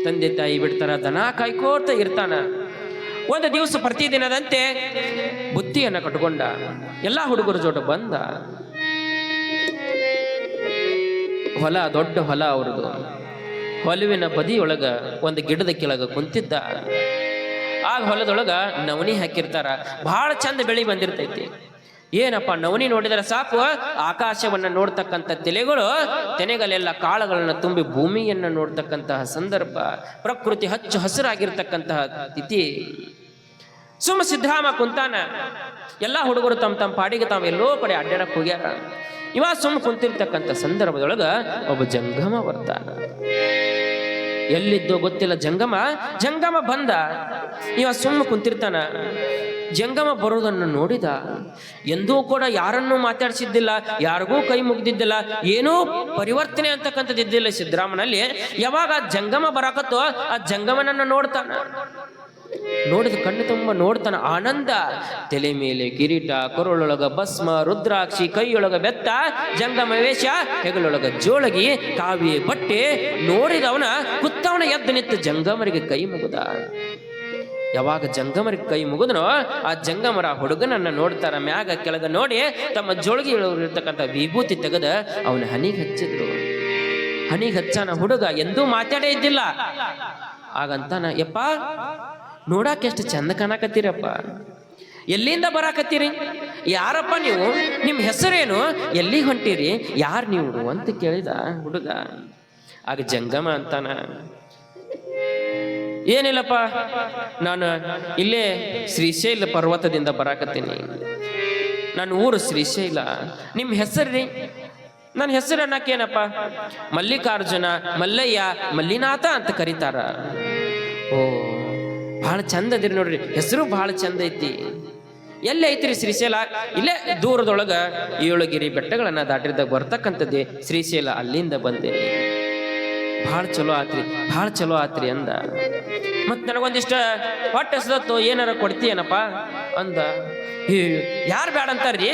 ತಂದೆ ತಾಯಿ ಬಿಡ್ತಾರ, ದನ ಕಾಯ್ಕೋತ ಇರ್ತಾನ. ಒಂದು ದಿವಸ ಪ್ರತಿದಿನದಂತೆ ಬುತ್ತಿಯನ್ನ ಕಟ್ಕೊಂಡ ಎಲ್ಲಾ ಹುಡುಗರ ಜೋಟ ಬಂದ. ಹೊಲ, ದೊಡ್ಡ ಹೊಲ ಅವ್ರದು. ಹೊಲವಿನ ಬದಿಯೊಳಗ ಒಂದು ಗಿಡದ ಕೆಳಗ ಕುಂತಿದ್ದ. ಆ ಹೊಲದೊಳಗ ನವಣಿ ಹಾಕಿರ್ತಾರ, ಬಹಳ ಚಂದ ಬೆಳಿ ಬಂದಿರ್ತೈತಿ. ಏನಪ್ಪ ನವನಿ ನೋಡಿದರೆ ಸಾಕು ಆಕಾಶವನ್ನ ನೋಡ್ತಕ್ಕಂಥ ತೆನೆಗಳೆಲ್ಲ ಕಾಳುಗಳನ್ನ ತುಂಬಿ ಭೂಮಿಯನ್ನ ನೋಡ್ತಕ್ಕಂತಹ ಸಂದರ್ಭ, ಪ್ರಕೃತಿ ಹಚ್ಚು ಹಸಿರಾಗಿರ್ತಕ್ಕಂತಹ ತಿಥಿ. ಸುಮ್ಮ ಸಿದ್ಧಾಮ ಕುಂತಾನ. ಎಲ್ಲ ಹುಡುಗರು ತಮ್ಮ ಪಾಡಿಗೆ ತಾವು ಎಲ್ಲೋ ಕಡೆ ಅಡ್ಡಾಡಕ್ ಹೋಗ್ಯಾರ. ಇವ ಸುಮ್ಮ ಕುಂತಿರ್ತಕ್ಕಂಥ ಸಂದರ್ಭದೊಳಗ ಒಬ್ಬ ಜಂಗಮ ಬರ್ತಾನ. ಎಲ್ಲಿದ್ದೋ ಗೊತ್ತಿಲ್ಲ ಜಂಗಮ ಬಂದ. ಇವ ಸುಮ್ಮ ಕುಂತಿರ್ತಾನ. ಜಂಗಮ ಬರೋದನ್ನು ನೋಡಿದ. ಎಂದೂ ಕೂಡ ಯಾರನ್ನೂ ಮಾತಾಡಿಸಿದ್ದಿಲ್ಲ, ಯಾರಿಗೂ ಕೈ ಮುಗ್ದಿದ್ದಿಲ್ಲ, ಏನೂ ಪರಿವರ್ತನೆ ಅಂತಕ್ಕಂಥದ್ದಿದ್ದಿಲ್ಲ ಸಿದ್ದರಾಮನಲ್ಲಿ. ಯಾವಾಗ ಜಂಗಮ ಬರಾಕತ್ತೋ ಆ ಜಂಗಮನನ್ನು ನೋಡ್ತಾನ. ನೋಡಿದ ಕಣ್ಣು ತುಂಬ ನೋಡ್ತಾನ. ಆನಂದ. ತಲೆ ಮೇಲೆ ಕಿರೀಟ, ಕೊರಳೊಳಗ ಭಸ್ಮ, ರುದ್ರಾಕ್ಷಿ, ಕೈಯೊಳಗ ಬೆತ್ತ, ಜಂಗಮ ವೇಷ, ಹೆಗಲೊಳಗ ಜೋಳಗಿ, ಕಾವಿ ಬಟ್ಟೆ. ನೋಡಿದವನ ಕುತ್ತವನ ಎದ್ದು ನಿಂತು ಜಂಗಮರಿಗೆ ಕೈ ಮುಗಿದ. ಯಾವಾಗ ಜಂಗಮರಿಗೆ ಕೈ ಮುಗಿದ್ನೋ ಆ ಜಂಗಮರ ಹುಡುಗನನ್ನ ನೋಡ್ತಾರ. ಮ್ಯಾಗ ಕೆಳಗ ನೋಡಿ ತಮ್ಮ ಜೋಳಗಿ ಇರ್ತಕ್ಕಂಥ ವಿಭೂತಿ ತೆಗೆದ ಅವನ ಹನಿಗೆ ಹಚ್ಚಿದ್ರು. ಹನಿಗೆ ಹಚ್ಚಾನ ಹುಡುಗ. ಎಂದೂ ಮಾತಾಡೇ ಇದ್ದಿಲ್ಲ. ಆಗಂತಾನ, ಯಪ್ಪ ನೋಡಾಕ ಎಷ್ಟು ಚಂದ ಕಾಣಕತ್ತೀರಪ್ಪ, ಎಲ್ಲಿಂದ ಬರಾಕತ್ತೀರಿ, ಯಾರಪ್ಪ ನೀವು, ನಿಮ್ಮ ಹೆಸರೇನು, ಎಲ್ಲಿ ಹೊಂಟಿರಿ, ಯಾರು ನೀವು ಅಂತ ಕೇಳಿದ ಹುಡುಗ. ಆಗ ಜಂಗಮ ಅಂತಾನ, ಏನಿಲ್ಲಪ್ಪ ನಾನು ಇಲ್ಲೇ ಶ್ರೀಶೈಲ ಪರ್ವತದಿಂದ ಬರಾಕತ್ತೀನಿ, ನನ್ನ ಊರು ಶ್ರೀಶೈಲ. ನಿಮ್ಮ ಹೆಸರ್ರಿ? ನನ್ನ ಹೆಸರು ಅನ್ನಕ್ಕೇನಪ್ಪ, ಮಲ್ಲಿಕಾರ್ಜುನ, ಮಲ್ಲಯ್ಯ, ಮಲ್ಲಿನಾಥ ಅಂತ ಕರೀತಾರ. ಓ ಭಾಳ ಚಂದ ಅದಿರಿ ನೋಡ್ರಿ, ಹೆಸರು ಭಾಳ ಚಂದ ಐತಿ. ಎಲ್ಲಿ ಐತ್ರಿ ಶ್ರೀಶೈಲ? ಇಲ್ಲೇ ದೂರದೊಳಗ 7 ಗಿರಿ ಬೆಟ್ಟಗಳನ್ನ ದಾಟಿದಾಗ ಬರ್ತಕ್ಕಂಥದ್ದೇ ಶ್ರೀಶೈಲ, ಅಲ್ಲಿಂದ ಬಂದೇನಿ. ಭಾಳ ಚಲೋ ಆತ್ರಿ ಅಂದ. ಮತ್ ನನಗೊಂದಿಷ್ಟ ಹೊಟ್ಟೆ ಹಸ್ದತ್ತು, ಏನಾರ ಕೊಡ್ತೀಯನಪ್ಪ ಅಂದ. ಯಾರು ಬೇಡ ಅಂತಾರ್ರಿ,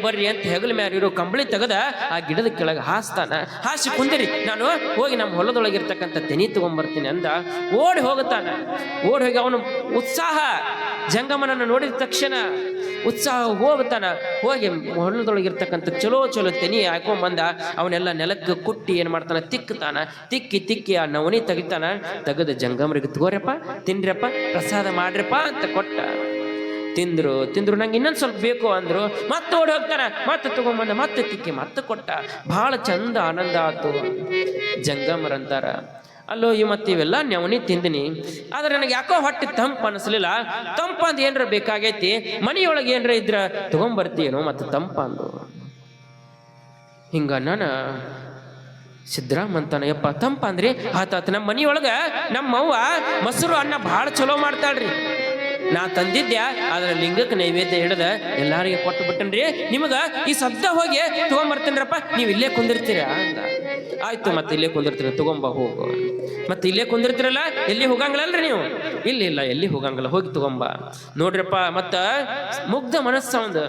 ಬರ್ರಿ ಅಂತ ಹೆಗಲ ಮ್ಯಾರ ಇರೋ ಕಂಬಳಿ ತೆಗದ ಆ ಗಿಡದ ಕೆಳಗೆ ಹಾಸ್ತಾನ. ಹಾಸಿ ಕುಂದಿರಿ, ನಾನು ಹೋಗಿ ನಮ್ಮ ಹೊಲದೊಳಗಿರ್ತಕ್ಕಂಥ ತೆನಿ ತಗೊಂಡ್ಬರ್ತೀನಿ ಅಂದ. ಓಡಿ ಹೋಗಿ ಅವನು ಉತ್ಸಾಹ, ಜಂಗಮನನ್ನು ನೋಡಿದ ತಕ್ಷಣ ಉತ್ಸಾಹ ಹೋಗ್ತಾನ. ಹೋಗಿ ಹೊಲದೊಳಗಿರ್ತಕ್ಕಂಥ ಚಲೋ ತೆನಿ ಹಾಕೊಂಡ್ಬಂದ. ಅವನ್ನೆಲ್ಲ ನೆಲಕ್ಕೆ ಕುಟ್ಟಿ ಏನ್ ಮಾಡ್ತಾನ, ತಿಕ್ಕಿ ಆ ನವನಿ ತೆಗೆದ ಜಂಗಮರಿಗೆ ತಗೋರಪ್ಪ, ತಿನ್ರಪ್ಪ, ಪ್ರಸಾದ ಮಾಡ್ರಪ್ಪ ಅಂತ ಕೊಟ್ಟ. ತಿಂದ್ರು ನಂಗೆ ಇನ್ನೊಂದು ಸ್ವಲ್ಪ ಬೇಕು ಅಂದ್ರು. ಮತ್ತೆ ಓಡಿ ಹೋಗ್ತಾರ, ಮತ್ತೆ ತಗೊಂಡ್ಬಂದ, ಮತ್ತೆ ತಿಕ್ಕಿ ಮತ್ತೆ ಕೊಟ್ಟ. ಬಹಳ ಚಂದ ಆನಂದ ಆತು. ಜಂಗಮರಂತಾರ, ಅಲ್ಲೋ ಮತ್ತೆ ಇವೆಲ್ಲ ನವನಿ ತಿಂದಿನಿ, ಆದ್ರೆ ನನಗೆ ಯಾಕೋ ಹೊಟ್ಟೆ ತಂಪು ಅನಿಸ್ಲಿಲ್ಲ. ತಂಪಂದು ಏನ್ರ ಬೇಕಾಗೈತಿ, ಮನೆಯೊಳಗೆ ಏನ್ರ ಇದ್ರ ತಗೊಂಡ್ಬರ್ತೀಯೇನೋ ಮತ್ತೆ ತಂಪಂದು. ಹಿಂಗ ನಾನು ಸಿದ್ದರಾಮ ಅಂತಾನ, ಯಪ್ಪ ತಂಪ ಅಂದ್ರಿ ಆತಾತ. ನಮ್ಮ ಮನಿಯೊಳಗ ನಮ್ಮವ್ವ ಮೊಸರು ಅನ್ನ ಭಾಳ ಚಲೋ ಮಾಡ್ತಾಳ್ರಿ, ನಾ ತಂದಿದ್ದೆ, ಆದ್ರೆ ಲಿಂಗಕ್ಕೆ ನೈವೇದ್ಯ ಹಿಡ್ದ ಎಲ್ಲಾರಿಗೆ ಕೊಟ್ಟು ಬಿಟ್ಟನ್ರಿ. ನಿಮಗ ಈ ಸದ್ದ ಹೋಗಿ ತಗೊಂಬರ್ತೇನ್ರಪ್ಪ, ನೀವು ಇಲ್ಲೇ ಕುಂದಿರ್ತೀರ ಅಂದ. ಆಯ್ತು, ಮತ್ತೆ ಇಲ್ಲೇ ಕುಂದಿರ್ತೀರ, ತಗೊಂಬ ಹೋಗು. ಮತ್ತೆ ಇಲ್ಲೇ ಕುಂದಿರ್ತೀರಲ್ಲ, ಎಲ್ಲಿ ಹೋಗಂಗಿಲ್ಲಲ್ರಿ ನೀವು? ಇಲ್ಲ ಎಲ್ಲಿ ಹೋಗಂಗಿಲ್ಲ, ಹೋಗಿ ತಗೊಂಬ. ನೋಡ್ರಪ್ಪ, ಮತ್ತ ಮುಗ್ಧ ಮನಸ್ಸ ಒಂದು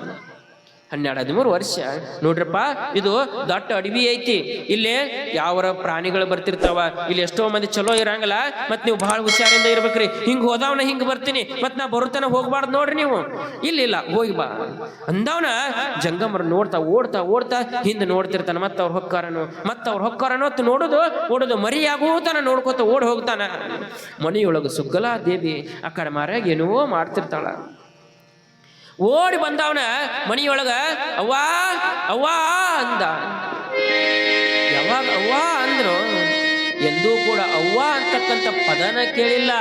12-13 ವರ್ಷ. ನೋಡ್ರಪ್ಪ, ಇದು ದೊಡ್ಡ ಅಡವಿ ಐತಿ, ಇಲ್ಲೇ ಯಾವ ಪ್ರಾಣಿಗಳು ಬರ್ತಿರ್ತಾವ, ಇಲ್ಲಿ ಎಷ್ಟೋ ಮಂದಿ ಚಲೋ ಇರಂಗಿಲ್ಲ, ಮತ್ ನೀವು ಬಹಳ ಹುಷಾರಿಂದ ಇರ್ಬೇಕ್ರಿ. ಹಿಂಗ್ ಹೋದವನ ಹಿಂಗ್ ಬರ್ತೀನಿ, ಮತ್ ನಾ ಬರುತ್ತಾನ ಹೋಗ್ಬಾರ್ದು ನೋಡ್ರಿ ನೀವು. ಇಲ್ಲ ಹೋಗಿ ಬಾ ಅಂದವನ. ಜಂಗಮರು ಓಡ್ತಾ ಹಿಂದೆ ನೋಡ್ತಿರ್ತಾನ. ಮತ್ತ ಅವ್ರು ಹೊಕ್ಕಾರನೋ ಅಂತ ನೋಡುದು ಮರಿಯಾಗೂತಾನ, ನೋಡ್ಕೋತ ಓಡ್ ಹೋಗ್ತಾನ. ಮನೆಯೊಳಗ ಸುಗ್ಗಲಾ ದೇವಿ ಆ ಕಡೆ ಮಾರ್ಯಾಗ ಏನೋ ಮಾಡ್ತಿರ್ತಾಳ. ಓಡಿ ಬಂದವನ ಮನಿಯೊಳಗ ಅವ್ವಾ ಅಂದ. ಯಾವಾಗ ಅವ್ವಾ ಅಂದ್ರು ಎಂದೂ ಕೂಡ ಅವ್ವ ಅಂತಕ್ಕಂಥ ಪದನ ಕೇಳಿಲ್ಲ,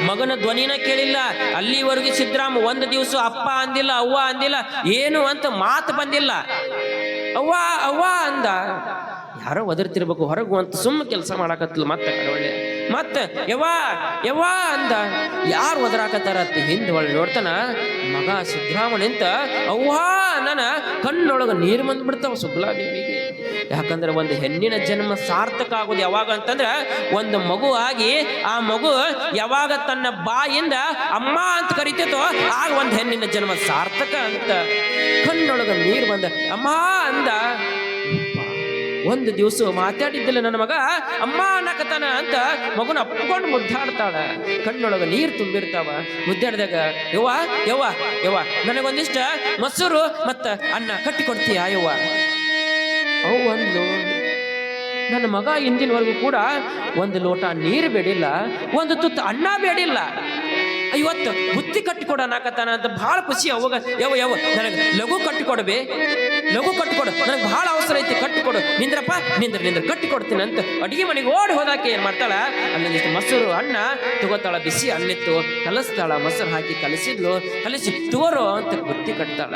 ಮಗನ ಧ್ವನಿನ ಕೇಳಿಲ್ಲ. ಅಲ್ಲಿವರೆಗೂ ಸಿದ್ದರಾಮ ಒಂದು ದಿವಸ ಅಪ್ಪ ಅಂದಿಲ್ಲ, ಅವ್ವ ಅಂದಿಲ್ಲ, ಏನು ಅಂತ ಮಾತು ಬಂದಿಲ್ಲ. ಅವ್ವ ಅಂದ. ಯಾರೋ ಒದರ್ತಿರ್ಬೇಕು ಹೊರಗು ಅಂತ ಸುಮ್ಮ ಕೆಲಸ ಮಾಡಾಕತ್ಲು. ಮತ್ತೆ ಯವ್ವಾ ಅಂದ. ಯಾರು ಒದರಾಕತ್ತಾರ ಅಂತ ಹಿಂದೆ ಒಳ್ಳೆ ನೋಡ್ತಾನ. ಮಗ ಸಿದ್ದರಾಮ ನಿಂತ ಅವ್ವಾ ನನ್ನ ಕಣ್ಣೊಳಗ ನೀರು ಬಂದ್ಬಿಡ್ತಾವ ಸುಗ್ಲಾದೇವಿಗೆ. ಯಾಕಂದ್ರೆ ಒಂದು ಹೆಣ್ಣಿನ ಜನ್ಮ ಸಾರ್ಥಕ ಆಗೋದು ಯಾವಾಗ ಅಂತಂದ್ರೆ, ಒಂದು ಮಗು ಆಗಿ ಆ ಮಗು ಯಾವಾಗ ತನ್ನ ಬಾಯಿಂದ ಅಮ್ಮ ಅಂತ ಕರಿತೈತೋ ಆಗ ಒಂದು ಹೆಣ್ಣಿನ ಜನ್ಮ ಸಾರ್ಥಕ ಅಂತ. ಕಣ್ಣೊಳಗ ನೀರು ಬಂದ ಅಮ್ಮ ಅಂದ. ಒಂದು ದಿವಸ ಮಾತಾಡಿದ್ದಿಲ್ಲ ನನ್ನ ಮಗ, ಅಮ್ಮ ಅನ್ನಕತಾನ ಅಂತ ಮಗುನ ಅಪ್ಕೊಂಡು ಮುದ್ದಾಡ್ತಾಳ. ಕಣ್ಣೊಳಗ ನೀರು ತುಂಬಿರ್ತಾವ. ಮುದ್ದಾಡಿದಾಗ ಯವ್ವ ನನಗೊಂದಿಷ್ಟ ಮೊಸರು ಮತ್ತ ಅನ್ನ ಕಟ್ಟಿ ಕೊಡ್ತೀಯ ಯವ್ವ? ಅವು ಅಂದ್ಲು, ನನ್ನ ಮಗ ಇಂದಿನವರೆಗೂ ಕೂಡ ಒಂದು ಲೋಟ ನೀರು ಬೇಡಿಲ್ಲ, ಒಂದು ತುತ್ತು ಅನ್ನ ಬೇಡಿಲ್ಲ. ಇವತ್ತು ಬುತ್ತಿ ಕಟ್ಟಿಕೊಡ ನಾಕತ್ತಾನ ಅಂತ ಬಹಳ ಖುಷಿ. ಅವಾಗ ಯಾವ ನನಗೆ ಲಘು ಕಟ್ಟಿಕೊಡ್ಬೇ, ಲಘು ಕಟ್ಟಿಕೊಡು, ನನಗೆ ಬಹಳ ಅವಸರ ಐತಿ, ಕಟ್ಟಿಕೊಡು, ನಿಂದ್ರಪ್ಪ ನಿಂದ್ರ ಕಟ್ಟಿಕೊಡ್ತೀನಿ ಅಂತ ಅಡಿಗೆ ಮನೆಗೆ ಓಡಿ ಹೋದಾಕೆ ಏನ್ ಮಾಡ್ತಾಳ, ಅಲ್ಲಿಂದಿಷ್ಟು ಮೊಸರು ಅನ್ನ ತಗೋತಾಳ, ಬಿಸಿ ಅನ್ನಿತ್ತು ಕಲಸ್ತಾಳ, ಮೊಸರು ಹಾಕಿ ಕಲಸಿ ತಗೋರೋ ಅಂತ ಬುತ್ತಿ ಕಟ್ತಾಳ.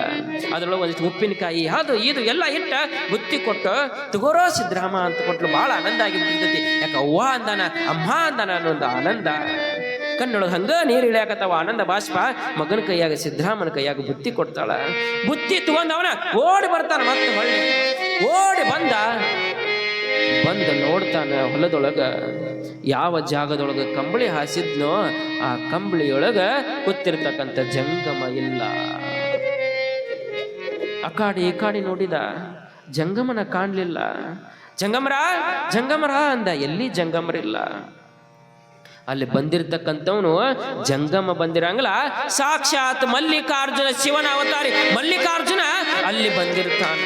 ಅದ್ರೊಳಗೆ ಒಂದಿಷ್ಟು ಉಪ್ಪಿನಕಾಯಿ ಅದು ಇದು ಎಲ್ಲ ಇಟ್ಟ ಬುತ್ತಿ ಕೊಟ್ಟು ತಗೋರೋ ಸಿದ್ರಾಮ ಅಂತ ಕೊಟ್ಲು. ಬಹಳ ಆನಂದ ಆಗಿಬಿಟ್ಟಿರ್ತೈತಿ. ಯಾಕ ಅವ್ವ ಅಂದಾನ ಅಮ್ಮ ಅಂದಾನ ಅನ್ನೊಂದು ಆನಂದ ಕಣ್ಣೊಳಗೆ ಹಂಗ ನೀರು ಇಳಿಯಾಕತ್ತಾವ, ಆನಂದ ಬಾಷ್ಪ. ಮಗನ ಕೈಯಾಗ ಸಿದ್ರಾಮನ ಕೈಯಾಗ ಬುತ್ತಿ ಕೊಡ್ತಾಳ. ಬುತ್ತಿ ತಗೊಂಡ ಅವನ ಓಡಿ ಬರ್ತಾನ, ಮತ್ತೆ ಹೊಳ್ಳಿ ಓಡಿ ಬಂದ ನೋಡ್ತಾನ ಹೊಲದೊಳಗ ಯಾವ ಜಾಗದೊಳಗ ಕಂಬಳಿ ಹಾಸಿದ್ನೋ ಆ ಕಂಬಳಿಯೊಳಗ ಕೂತಿರ್ತಕ್ಕಂಥ ಜಂಗಮ ಇಲ್ಲ. ಅಕಾಡಿ ಈ ಕಾಡಿ ನೋಡಿದ, ಜಂಗಮನ ಕಾಣ್ಲಿಲ್ಲ. ಜಂಗಮರ ಅಂದ, ಎಲ್ಲಿ ಜಂಗಮರಿಲ್ಲ. ಅಲ್ಲಿ ಬಂದಿರತಕ್ಕಂಥವನು ಜಂಗಮ ಬಂದಿರಂಗಲ್ಲ, ಸಾಕ್ಷಾತ್ ಮಲ್ಲಿಕಾರ್ಜುನ, ಶಿವನ ಅವತಾರಿ ಮಲ್ಲಿಕಾರ್ಜುನ ಅಲ್ಲಿ ಬಂದಿರ್ತಾನ.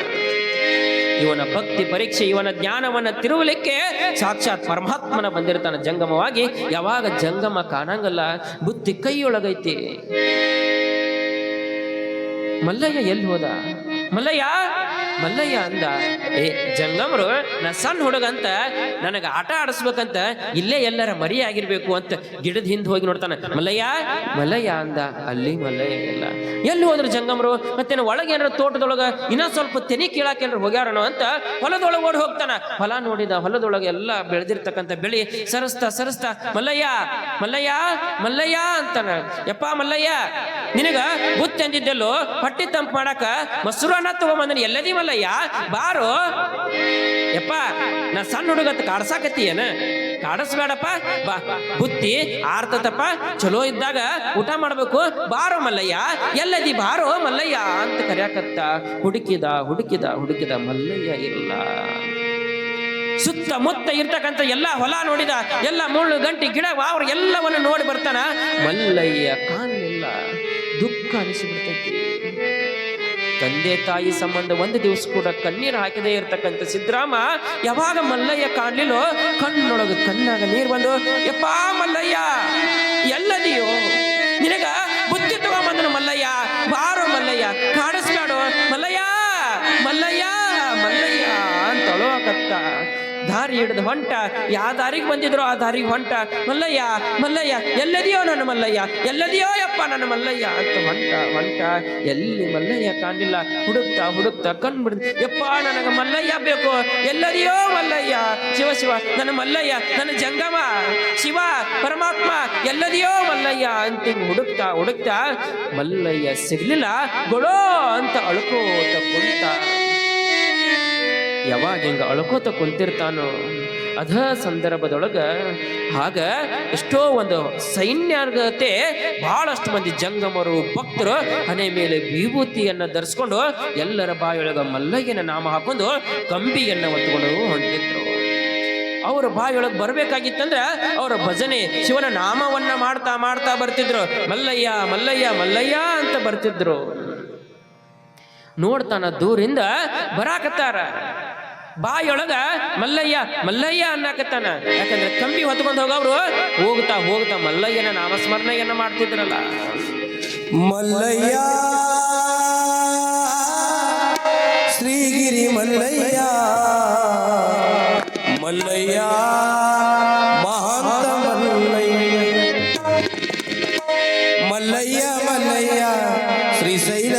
ಇವನ ಭಕ್ತಿ ಪರೀಕ್ಷೆ, ಇವನ ಜ್ಞಾನವನ್ನ ತಿರುವಲಿಕ್ಕೆ ಸಾಕ್ಷಾತ್ ಪರಮಾತ್ಮನ ಬಂದಿರ್ತಾನ ಜಂಗಮವಾಗಿ. ಯಾವಾಗ ಜಂಗಮ ಕಾಣಂಗಲ್ಲ, ಬುದ್ಧಿ ಕೈಯೊಳಗೈತಿ. ಮಲ್ಲಯ್ಯ ಎಲ್ಲಿ ಹೋದ? ಮಲ್ಲಯ್ಯ ಅಂದ, ಜಂಗಮರು ನಾ ಸಣ್ಣ ಹುಡುಗಂತ ನನಗೆ ಆಟ ಆಡಿಸ್ಬೇಕಂತ ಇಲ್ಲೇ ಎಲ್ಲರ ಮರಿ ಆಗಿರ್ಬೇಕು ಅಂತ ಗಿಡದ ಹಿಂದೆ ಹೋಗಿ ನೋಡ್ತಾನ. ಮಲ್ಲಯ್ಯ ಅಂದ, ಅಲ್ಲಿ ಮಲ್ಲಯ್ಯ ಇಲ್ಲ. ಎಲ್ಲಿ ಹೋದ್ರು ಜಂಗಮರು? ಮತ್ತೇನು ಒಳಗೆ ಏನಾರ ತೋಟದೊಳಗ ಇನ್ನೊಂದ್ ಸ್ವಲ್ಪ ತೆನಿ ಕೀಳಾಕ ಏನಾರು ಹೋಗ್ಯಾರನೋ ಅಂತ ಹೊಲದೊಳಗೆ ಓಡಿ ಹೋಗ್ತಾನ. ಹೊಲ ನೋಡಿದ, ಹೊಲದೊಳಗೆ ಎಲ್ಲ ಬೆಳೆದಿರ್ತಕ್ಕಂಥ ಬೆಳಿ ಸರಸ್ತಾ ಮಲ್ಲಯ್ಯ ಅಂತಾನ. ಯಪ್ಪ ಮಲ್ಲಯ್ಯ, ನಿನಗ ಬುತ್ತಿ ಅಂದಿದ್ದೆಲ್ಲೋ ಹೊಟ್ಟಿ ತಂಪು ಮಾಡಾಕ ಮೊಸರನ್ನ ತಗೊಂಬಂದನಿ, ಎಲ್ಲದಿ ಮಲ್ಲಯ್ಯ ಬಾರೋ. ಯಪ್ಪ ನಾ ಸಣ್ಣ ಹುಡುಗತ್ ಕಾಡ್ಸಾಕತ್ತೀಯನ? ಕಾಡಿಸ್ಬೇಡಪ್ಪ, ಬಾ ಬುತ್ತಿ ಆರ್ತತಪ್ಪ, ಚಲೋ ಇದ್ದಾಗ ಊಟ ಮಾಡ್ಬೇಕು, ಬಾರೋ ಮಲ್ಲಯ್ಯ, ಎಲ್ಲದಿ ಬಾರೋ ಮಲ್ಲಯ್ಯ ಅಂತ ಕರ್ಯಾಕತ್ತ. ಹುಡುಕಿದ ಮಲ್ಲಯ್ಯ ಇಲ್ಲ. ಸುತ್ತಮುತ್ತ ಇರ್ತಕ್ಕಂಥ ಎಲ್ಲ ಹೊಲ ನೋಡಿದ, ಎಲ್ಲ ಮುಳ್ಳು ಗಂಟಿ ಗಿಡ ಅವ್ರ ಎಲ್ಲವನ್ನು ನೋಡಿ ಬರ್ತಾನ. ಮಲ್ಲಯ್ಯ ಕಾಣಲಿಲ್ಲ. ದುಃಖ ಅನಿಸಿಬಿಡ್ತೈತಿ. ತಂದೆ ತಾಯಿ ಸಂಬಂಧ ಒಂದು ದಿವಸ ಕೂಡ ಕಣ್ಣೀರು ಹಾಕಿದೇ ಇರ್ತಕ್ಕಂಥ ಸಿದ್ರಾಮ ಯಾವಾಗ ಮಲ್ಲಯ್ಯ ಕಾಣ್ಲಿಲ್ಲೋ, ಕಣ್ಣೊಳಗ ಕಣ್ಣಾಗ ನೀರು ಬಂದು, ಯಪ್ಪ ಮಲ್ಲಯ್ಯ ಎಲ್ಲದಿಯೋ? ನಿನಗ ಬುದ್ಧಿ ತಗೊಂಬಂದನು ಮಲ್ಲಯ್ಯ, ಬಾರೋ ಮಲ್ಲಯ್ಯ, ಕಾಡಿಸ್ಬೇಡ ಮಲ್ಲಯ್ಯ ಅಂತ ಅಳುವಕತ್ತ. ದಾರಿ ಹಿಡಿದು ಹೊಂಟ, ಯಾವ ದಾರಿಗೆ ಬಂದಿದ್ರು ಆ ದಾರಿಗೆ ಹೊಂಟ. ಮಲ್ಲಯ್ಯ ಎಲ್ಲದಿಯೋ ನನ್ನ ಮಲ್ಲಯ್ಯ, ಎಲ್ಲದಿಯೋ ಯಪ್ಪ ನನ್ನ ಮಲ್ಲಯ್ಯ ಅಂತ ಹೊಂಟ. ಎಲ್ಲಿ ಮಲ್ಲಯ್ಯ ಕಾಣಲಿಲ್ಲ. ಹುಡುಕ್ತಾ ಕಣ್ಬಿಡ್ದು, ಯಪ್ಪ ನನಗ ಮಲ್ಲಯ್ಯ ಬೇಕು, ಎಲ್ಲದಿಯೋ ಮಲ್ಲಯ್ಯ, ಶಿವ ನನ್ನ ಮಲ್ಲಯ್ಯ, ನನ್ನ ಜಂಗಮ ಶಿವ ಪರಮಾತ್ಮ ಎಲ್ಲದಿಯೋ ಮಲ್ಲಯ್ಯ ಅಂತ ಹುಡುಕ್ತಾ ಮಲ್ಲಯ್ಯ ಸಿಗ್ಲಿಲ್ಲ. ಗೊಳೋ ಅಂತ ಅಳ್ಕೋತ ಕುಂತ. ಯಾವಾಗ ಹಿಂಗ ಅಳ್ಕೋತ ಕುಂತಿರ್ತಾನೋ ಅದ ಸಂದರ್ಭದೊಳಗ ಆಗ ಎಷ್ಟೋ ಒಂದು ಸೈನ್ಯತೆ ಬಹಳಷ್ಟು ಮಂದಿ ಜಂಗಮರು ಭಕ್ತರು ಹಣೆ ಮೇಲೆ ವಿಭೂತಿಯನ್ನ ಧರಿಸ್ಕೊಂಡು ಎಲ್ಲರ ಬಾಯೊಳಗ ಮಲ್ಲಯ್ಯನ ನಾಮ ಹಾಕೊಂಡು ಕಂಬಿಯನ್ನ ಹೊತ್ತುಕೊಂಡು ಹೊಂಟಿದ್ರು. ಅವ್ರ ಬಾಯೊಳಗೆ ಬರ್ಬೇಕಾಗಿತ್ತಂದ್ರ ಅವರ ಭಜನೆ ಶಿವನ ನಾಮವನ್ನ ಮಾಡ್ತಾ ಬರ್ತಿದ್ರು. ಮಲ್ಲಯ್ಯ ಅಂತ ಬರ್ತಿದ್ರು. ನೋಡ್ತಾನ ದೂರಿಂದ ಬರಾಕತ್ತಾರ. ಬಾಯೊಳಗ ಮಲ್ಲಯ್ಯ ಅನ್ನಕತ್ತಾನ. ಯಾಕಂದ್ರೆ ಕಂಬಿ ಹೊತ್ಕೊಂಡು ಹೋಗವ್ರು ಹೋಗ್ತಾ ಮಲ್ಲಯ್ಯನ ನಾಮಸ್ಮರಣೆಯನ್ನ ಮಾಡ್ತಿದ್ರಲ್ಲ. ಮಲ್ಲಯ್ಯ ಶ್ರೀಗಿರಿ ಮಲ್ಲಯ್ಯ ಮಹಾಂತ ಮಲ್ಲಯ್ಯ ಶ್ರೀಶೈಲ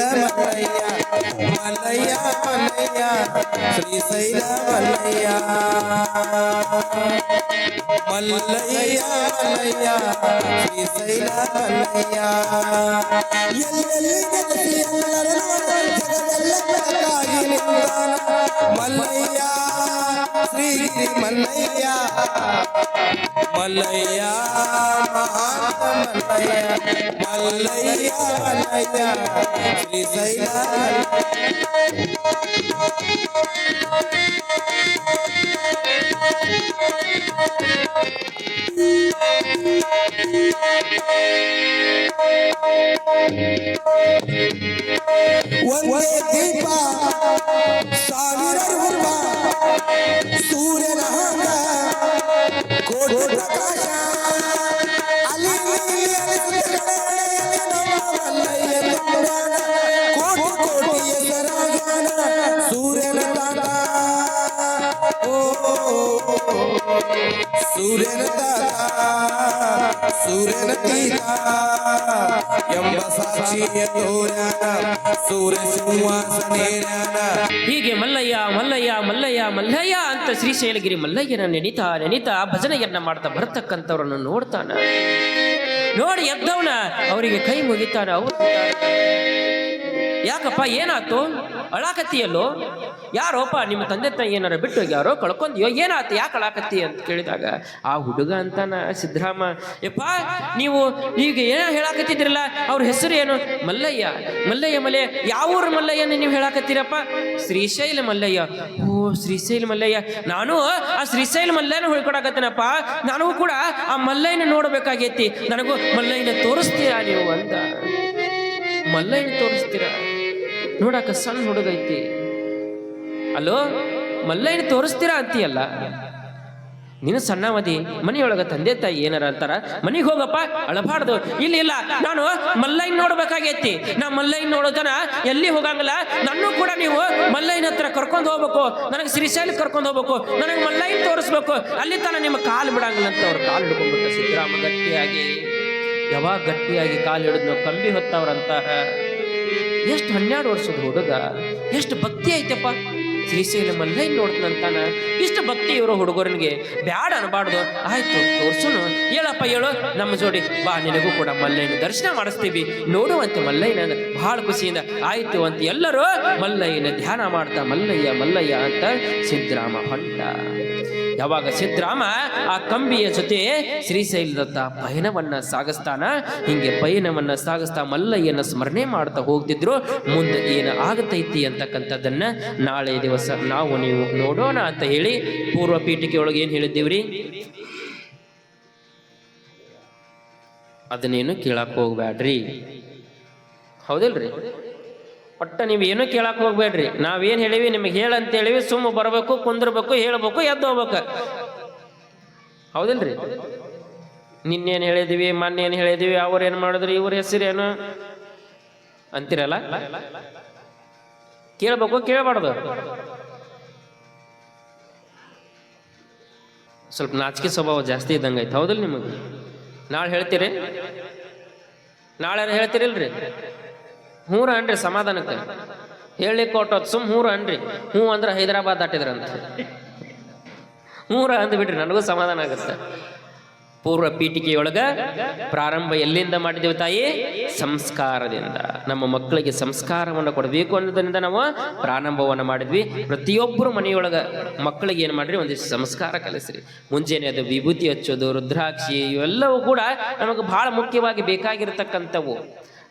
ಮಲ್ಲಯ್ಯ ಶ್ರೀಶೈಲ ಮಲ್ಲಯ್ಯ ಶ್ರೀಶೈಲ ಎಲ್ಲೆಲ್ಲಿ ನೆಲೆಸಿ ಜಗದೆಲ್ಲ ಬೆಳಕಾಗಿ ನಿಂತಾನ ಮಲ್ಲಯ್ಯ ಶ್ರೀಗಿರಿ ಮಲ್ಲಯ್ಯ ಮಹಾಂತ ಮಲ್ಲಯ್ಯ ಶ್ರೀಶೈಲ ಒಂದೇ ದೀಪ ಸಾವಿರ ರೂಪ ಸೂರ್ಯನ ಹಾಗ ಕೋಟಿ ಪ್ರಕಾಶ ಅಲ್ಲಿ ಶ್ರೇಷ್ಠರಾಗ್ಯಾನ ಸೂರ್ಯನ ತಾತ ಓ ಸೂರ್ಯನ ತಾತ ಸೂರ್ಯನ ತೀತ ಎಂಬ ಸಾಕ್ಷಿಯ ತೋರ್ಯಾನ ಸೂರ್ಯ ಸಿಂಹಾಸನೇರ್ಯಾನ. ಹೀಗೆ ಮಲ್ಲಯ್ಯ ಮಲ್ಲಯ್ಯ ಮಲ್ಲಯ್ಯ ಮಲ್ಲಯ್ಯ ಅಂತ ಶ್ರೀಶೈಲಗಿರಿ ಮಲ್ಲಯ್ಯನ ನೆನಿತಾ ನೆನಿತಾ ಭಜನೆಯನ್ನ ಮಾಡ್ತಾ ಬರ್ತಕ್ಕಂಥವ್ರನ್ನು ನೋಡ್ತಾನ. ನೋಡಿ ಎದ್ದವನ ಅವರಿಗೆ ಕೈ ಮುಗಿತಾನ. ಅವ್ರು ಯಾಕಪ್ಪ ಏನಾತು ಅಳಾಕತ್ತಿಯಲ್ಲೋ? ಯಾರೋಪ್ಪ ನಿಮ್ಮ ತಂದೆ ತಾಯಿ ಏನಾರ ಬಿಟ್ಟು ಯಾರೋ ಕಳ್ಕೊಂಡ್ಯೋ, ಏನಾಯ್ತು ಯಾಕೆ ಅಳಾಕತ್ತಿ ಅಂತ ಕೇಳಿದಾಗ ಆ ಹುಡುಗ ಅಂತಾನ ಸಿದ್ದರಾಮ, ಯಪ್ಪ ನೀವು ಈಗ ಏನೋ ಹೇಳಾಕತ್ತಿದ್ರಲ್ಲ ಅವ್ರ ಹೆಸರು ಏನು? ಮಲ್ಲಯ್ಯ. ಮಲ್ಲಯ್ಯ ಮಲ್ಲಯ್ಯ. ಯಾವ ಊರ ಮಲ್ಲಯ್ಯನ ನೀವು ಹೇಳಾಕತ್ತೀರಪ್ಪ? ಶ್ರೀಶೈಲ ಮಲ್ಲಯ್ಯ. ಓ ಶ್ರೀಶೈಲ ಮಲ್ಲಯ್ಯ, ನಾನು ಆ ಶ್ರೀಶೈಲ ಮಲ್ಲಯ್ಯನ ಹೇಳ್ಕೊಡಕತ್ತೇನಪ್ಪ. ನನಗೂ ಕೂಡ ಆ ಮಲ್ಲಯ್ಯನ ನೋಡ್ಬೇಕಾಗೈತಿ, ನನಗೂ ಮಲ್ಲಯ್ಯನ ತೋರಿಸ್ತೀರಾ ನೀವು ಅಂತ. ಮಲ್ಲಯ್ಯನ ತೋರಿಸ್ತೀರಾ? ನೋಡಾಕ ಸಣ್ಣ ಹುಡುಗ ಐತಿ. ಅಲೋ ಮಲ್ಲಯ್ಯನ ತೋರಿಸ್ತೀರಾ ಅಂತೀಯಲ್ಲ, ನೀನು ಸಣ್ಣವದಿ, ಮನೆಯೊಳಗ ತಂದೆ ತಾಯಿ ಏನಾರ ಅಂತಾರ, ಮನೆಗೆ ಹೋಗಪ್ಪ, ಅಳಬಾರ್ದು. ಇಲ್ಲ ಇಲ್ಲ, ನಾನು ಮಲ್ಲಯ್ಯನ ನೋಡ್ಬೇಕಾಗೈತಿ. ನಾ ಮಲ್ಲಯ್ಯನ ನೋಡೋದನ ಎಲ್ಲಿ ಹೋಗಂಗಿಲ್ಲ, ನನ್ನೂ ಕೂಡ ನೀವು ಮಲ್ಲಯ್ಯನ ಹತ್ರ ಕರ್ಕೊಂಡು ಹೋಗ್ಬೇಕು, ನನಗೆ ಶ್ರೀಶೈಲ ಕರ್ಕೊಂಡು ಹೋಗ್ಬೇಕು, ನನಗೆ ಮಲ್ಲಯ್ಯನ ತೋರಿಸ್ಬೇಕು, ಅಲ್ಲಿ ತನ ನಿಮ್ಮ ಕಾಲು ಬಿಡಂಗಿಲ್ಲ ಅಂತ ಅವ್ರು ಕಾಲು ಹಿಡ್ಕೊಂಡ್ಬಿಟ್ಟ. ಸಿದ್ದರಾಮ ಗಟ್ಟಿಯಾಗಿ, ಯಾವಾಗ ಗಟ್ಟಿಯಾಗಿ ಕಾಲು ಹಿಡಿದ್ನೋ ಕಂಬಿ ಹೊತ್ತವ್ರಂತಾರ. ಎಷ್ಟು 12 ವರ್ಷದ ಹುಡುಗ, ಎಷ್ಟು ಭಕ್ತಿ ಐತಪ್ಪ. ಶ್ರೀಶೈಲ ಮಲ್ಲಯ್ಯನ ನೋಡ್ತಾನಂತಾನ. ಇಷ್ಟು ಭಕ್ತಿ ಇರೋ ಹುಡುಗರಿಗೆ ಬ್ಯಾಡ ಅನ್ಬಾರ್ದು. ಆಯ್ತು ತೋರ್ಸುನು, ಹೇಳಪ್ಪ ಹೇಳು, ನಮ್ಮ ಜೋಡಿ ಬಾ, ನಿನಗೂ ಕೂಡ ಮಲ್ಲಯ್ಯನ ದರ್ಶನ ಮಾಡಿಸ್ತೀವಿ, ನೋಡುವಂತೆ ಮಲ್ಲಯ್ಯನ. ಬಹಳ ಖುಷಿಯಿಂದ ಆಯ್ತು ಅಂತ ಎಲ್ಲರೂ ಮಲ್ಲಯ್ಯನ ಧ್ಯಾನ ಮಾಡ್ತಾ ಮಲ್ಲಯ್ಯ ಮಲ್ಲಯ್ಯ ಅಂತ ಸಿದ್ದರಾಮ ಹೊಂಟ. ಯಾವಾಗ ಸಿದ್ದರಾಮ ಆ ಕಂಬಿಯ ಜೊತೆ ಶ್ರೀಶೈಲದತ್ತ ಪಯಣವನ್ನ ಸಾಗಿಸ್ತಾನ. ಹಿಂಗೆ ಪಯಣವನ್ನ ಸಾಗಿಸ್ತಾ ಮಲ್ಲಯ್ಯನ ಸ್ಮರಣೆ ಮಾಡ್ತಾ ಹೋಗ್ತಿದ್ರು. ಮುಂದೆ ಏನು ಆಗತೈತಿ ಅಂತಕ್ಕಂಥದ್ದನ್ನ ನಾಳೆ ದಿವಸ ನಾವು ನೀವು ನೋಡೋಣ ಅಂತ ಹೇಳಿ ಪೂರ್ವ ಪೀಠಿಕೆ ಒಳಗೆ ಏನ್ ಹೇಳಿದ್ದೀವ್ರಿ, ಅದನ್ನೇನು ಕೇಳಕ್ ಹೋಗ್ಬ್ಯಾಡ್ರಿ. ಹೌದಿಲ್ರಿ? ಒಟ್ಟ ನೀವು ಏನೂ ಕೇಳಕ್ ಹೋಗ್ಬೇಡ್ರಿ. ನಾವೇನು ಹೇಳಿವಿ ನಿಮಗೆ ಹೇಳಂತ ಹೇಳಿವಿ, ಸುಮ್ಮ ಬರಬೇಕು, ಕುಂದ್ರಬೇಕು, ಹೇಳ್ಬೇಕು, ಎದ್ದು ಹೋಗ್ಬೇಕು. ಹೌದಿಲ್ರಿ? ನಿನ್ನೇನು ಹೇಳಿದ್ವಿ, ಮೊನ್ನೇನು ಹೇಳಿದ್ವಿ, ಅವ್ರೇನು ಮಾಡಿದ್ರು, ಇವ್ರ ಹೆಸರೇನು ಅಂತಿರಲ್ಲ. ಕೇಳ್ಬೇಕು, ಕೇಳಬಾರ್ದು. ಸ್ವಲ್ಪ ನಾಚಿಕೆ ಸ್ವಭಾವ ಜಾಸ್ತಿ ಇದ್ದಂಗೆ ಐತೆ. ಹೌದಿಲ್ಲ ನಿಮಗೆ? ನಾಳೆ ಹೇಳ್ತೀರಿ? ನಾಳೆ ಹೇಳ್ತೀರಿಲ್ರಿ? ಹೂರ ಅನ್ರಿ ಸಮಾಧಾನಕ್ಕೆ. ಹೇಳಲಿಕ್ಕೆ ಕೊಟ್ಟೋದು ಸುಮ್ ಹೂರ ಅನ್ರಿ. ಹ್ಞೂ ಅಂದ್ರೆ ಹೈದರಾಬಾದ್ ದಾಟಿದ್ರಂತ. ಹೂರ ಅಂದ್ಬಿಟ್ರಿ, ನನಗೂ ಸಮಾಧಾನ ಆಗುತ್ತೆ. ಪೂರ್ವ ಪೀಠಿಕೆಯೊಳಗ ಪ್ರಾರಂಭ ಎಲ್ಲಿಂದ ಮಾಡಿದ್ದೇವೆ ತಾಯಿ? ಸಂಸ್ಕಾರದಿಂದ. ನಮ್ಮ ಮಕ್ಕಳಿಗೆ ಸಂಸ್ಕಾರವನ್ನು ಕೊಡಬೇಕು ಅನ್ನೋದರಿಂದ ನಾವು ಪ್ರಾರಂಭವನ್ನು ಮಾಡಿದ್ವಿ. ಪ್ರತಿಯೊಬ್ಬರು ಮನೆಯೊಳಗ ಮಕ್ಕಳಿಗೆ ಏನು ಮಾಡ್ರಿ, ಒಂದಿಷ್ಟು ಸಂಸ್ಕಾರ ಕಲಿಸ್ರಿ. ಮುಂಜಾನೆ ಅದು ವಿಭೂತಿ ಹಚ್ಚೋದು, ರುದ್ರಾಕ್ಷಿ, ಇವೆಲ್ಲವೂ ಕೂಡ ನಮಗೆ ಬಹಳ ಮುಖ್ಯವಾಗಿ ಬೇಕಾಗಿರ್ತಕ್ಕಂಥವು.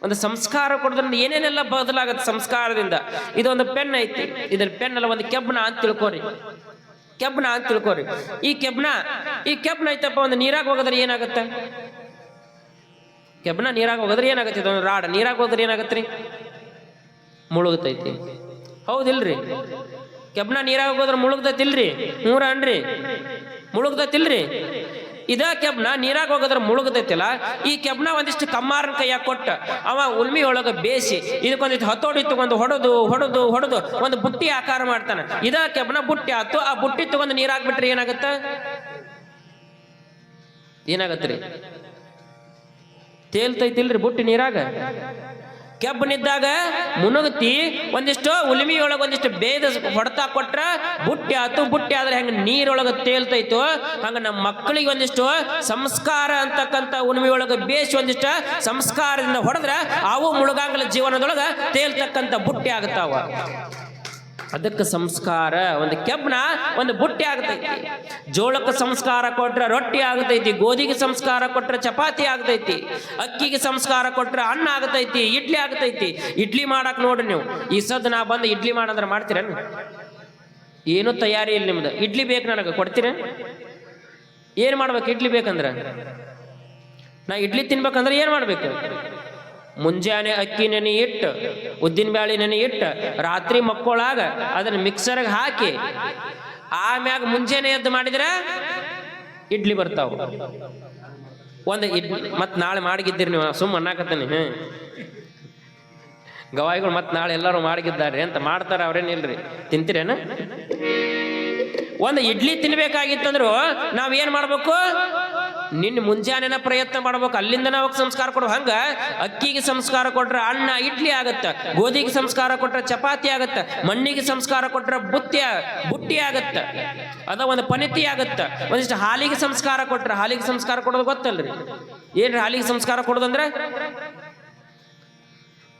ಒಂದು ಸಂಸ್ಕಾರ ಕೊಡೋದ್ರಿಂದ ಏನೇನೆಲ್ಲ ಬದಲಾಗತ್ತೆ ಸಂಸ್ಕಾರದಿಂದ. ಇದೊಂದು ಪೆನ್ ಐತಿ, ಇದ್ರ ಪೆನ್ ಅಲ್ಲ, ಒಂದು ಕೆಬ್ಬಣ ಅಂತ ತಿಳ್ಕೊರಿ. ಕೆಬ್ಬಣ ಅಂತ ತಿಳ್ಕೊರಿ. ಈ ಕೆಬ್ಬಣ ಐತಪ್ಪ, ಒಂದು ನೀರಾಗ ಹೋಗೋದ್ರೆ ಏನಾಗುತ್ತೆ? ಕೆಬ್ಬಣ ನೀರಾಗ ಹೋಗೋದ್ರೆ ಏನಾಗತ್ತೆ? ಇದೊಂದು ರಾಡ್ ನೀರಾಗ ಹೋದ್ರೆ ಏನಾಗತ್ರಿ? ಮುಳುಗತೈತಿ. ಹೌದಿಲ್ರಿ? ಕೆಬ್ಬಣ ನೀರಾಗ ಹೋಗೋದ್ರೆ ಮುಳುಗ್ದತಿಲ್ರಿ? ಮೂರ ಅನ್ರಿ, ಮುಳುಗ್ದತಿಲ್ರಿ? ಇದ ಕೆಬ್ನ ನೀರಾಗ ಹೋಗೋದ್ರ ಮುಳುಗದೈತಿಲ್ಲ. ಈ ಕೆಬ್ನ ಒಂದಿಷ್ಟು ಕಮ್ಮಾರನ ಕೈಯಾಗ ಕೊಟ್ಟ ಅವ ಉಲ್ಮಿ ಒಳಗ ಬೇಸಿ ಇದಕ್ಕೊಂದಿಷ್ಟು ಹತೋಡಿ ತಗೊಂಡು ಹೊಡೆದು ಹೊಡೆದು ಹೊಡೆದು ಒಂದು ಬುಟ್ಟಿ ಆಕಾರ ಮಾಡ್ತಾನ. ಇದ ಕೆಬ್ನ ಬುಟ್ಟಿ ಆತು. ಆ ಬುಟ್ಟಿ ತಗೊಂಡು ನೀರಾಗ ಬಿಟ್ರೆ ಏನಾಗತ್ತ? ಏನಾಗತ್ರಿ? ತೇಲ್ತೈತಿಲ್ರಿ ಬುಟ್ಟಿ ನೀರಾಗ. ಕೆಬ್ಬನಿದ್ದಾಗ ಮುನುಗತಿ ಒಂದಿಷ್ಟು ಉಲ್ಮಿಯೊಳಗ ಒಂದಿಷ್ಟು ಬೇದ ಹೊಡ್ತಾ ಕೊಟ್ರ ಬುಟ್ಟಿ ಆತು. ಬುಟ್ಟಿ ಆದ್ರೆ ಹೆಂಗ ನೀರೊಳಗ ತೇಲ್ತೈತು, ಹಂಗ ನಮ್ಮ ಮಕ್ಕಳಿಗೆ ಒಂದಿಷ್ಟು ಸಂಸ್ಕಾರ ಅಂತಕ್ಕಂಥ ಉಲ್ಮಿಯೊಳಗ ಬೇಸಿ ಒಂದಿಷ್ಟ ಸಂಸ್ಕಾರದಿಂದ ಹೊಡೆದ್ರ ಅವು ಮುಳುಗಾಂಗಲ ಜೀವನದೊಳಗ ತೇಲ್ತಕ್ಕಂಥ ಬುಟ್ಟಿ ಆಗತ್ತಾವ. ಅದಕ್ಕೆ ಸಂಸ್ಕಾರ. ಒಂದು ಕೆಬ್ಬನ ಒಂದು ಬುಟ್ಟಿ ಆಗತೈತಿ. ಜೋಳಕ್ಕೆ ಸಂಸ್ಕಾರ ಕೊಟ್ರೆ ರೊಟ್ಟಿ ಆಗತೈತಿ, ಗೋಧಿಗೆ ಸಂಸ್ಕಾರ ಕೊಟ್ರೆ ಚಪಾತಿ ಆಗತೈತಿ, ಅಕ್ಕಿಗೆ ಸಂಸ್ಕಾರ ಕೊಟ್ರೆ ಅನ್ನ ಆಗತೈತಿ, ಇಡ್ಲಿ ಆಗತೈತಿ. ಇಡ್ಲಿ ಮಾಡಕ್ ನೋಡ್ರಿ ನೀವು. ಈ ಸದ್ ನಾ ಬಂದು ಇಡ್ಲಿ ಮಾಡಂದ್ರೆ ಮಾಡ್ತೀರೇನು? ಏನೂ ತಯಾರಿ ಇಲ್ಲ ನಿಮ್ದು. ಇಡ್ಲಿ ಬೇಕು ನನಗೆ, ಕೊಡ್ತೀರ? ಏನ್ ಮಾಡ್ಬೇಕು ಇಡ್ಲಿ ಬೇಕಂದ್ರೆ? ನಾ ಇಡ್ಲಿ ತಿನ್ಬೇಕಂದ್ರೆ ಏನ್ ಮಾಡ್ಬೇಕು? ಮುಂಜಾನೆ ಅಕ್ಕಿ ನೆನೆ ಇಟ್ಟು, ಉದ್ದಿನ ಬ್ಯಾಳಿ ನೆನೆ ಇಟ್ಟು, ರಾತ್ರಿ ಮಕ್ಕೊಳಾಗ ಅದನ್ನ ಮಿಕ್ಸರ್ಗೆ ಹಾಕಿ ಆಮ್ಯಾಗ ಮುಂಜಾನೆ ಎದ್ದು ಮಾಡಿದ್ರೆ ಇಡ್ಲಿ ಬರ್ತಾವ. ಒಂದು ಇಡ್ಲಿ ಮತ್ತೆ ನಾಳೆ ಮಾಡಿಗಿದ್ದೀರಿ ನೀವು, ಸುಮ್ಮ ಅನ್ನಕತ್ತೇನೆ. ಗವಾಯಿಗಳು ಮತ್ತೆ ನಾಳೆ ಎಲ್ಲರೂ ಮಾಡಿದ್ದಾರೆ ಅಂತ ಮಾಡ್ತಾರೆ, ಅವ್ರೇನಿಲ್ರಿ. ತಿಂತೀರೇನ? ಒಂದು ಇಡ್ಲಿ ತಿನ್ಬೇಕಾಗಿತ್ತಂದ್ರು ನಾವೇನ್ ಮಾಡ್ಬೇಕು? ನಿನ್ನ ಮುಂಜಾನೆನ ಪ್ರಯತ್ನ ಮಾಡ್ಬೇಕು, ಅಲ್ಲಿಂದ ನಾವು ಸಂಸ್ಕಾರ ಕೊಡುವ. ಹಂಗ ಅಕ್ಕಿಗೆ ಸಂಸ್ಕಾರ ಕೊಟ್ರೆ ಅನ್ನ ಇಡ್ಲಿ ಆಗತ್ತ, ಗೋಧಿಗೆ ಸಂಸ್ಕಾರ ಕೊಟ್ರೆ ಚಪಾತಿ ಆಗತ್ತ, ಮಣ್ಣಿಗೆ ಸಂಸ್ಕಾರ ಕೊಟ್ರೆ ಬುಟ್ಟಿ ಆಗತ್ತ, ಅದ ಒಂದು ಪನಿತಿ ಆಗತ್ತ. ಒಂದಿಷ್ಟು ಹಾಲಿಗೆ ಸಂಸ್ಕಾರ ಕೊಟ್ರೆ, ಹಾಲಿಗೆ ಸಂಸ್ಕಾರ ಕೊಡೋದು ಗೊತ್ತಲ್ರಿ ಏನ್ರಿ? ಹಾಲಿಗೆ ಸಂಸ್ಕಾರ ಕೊಡೋದಂದ್ರೆ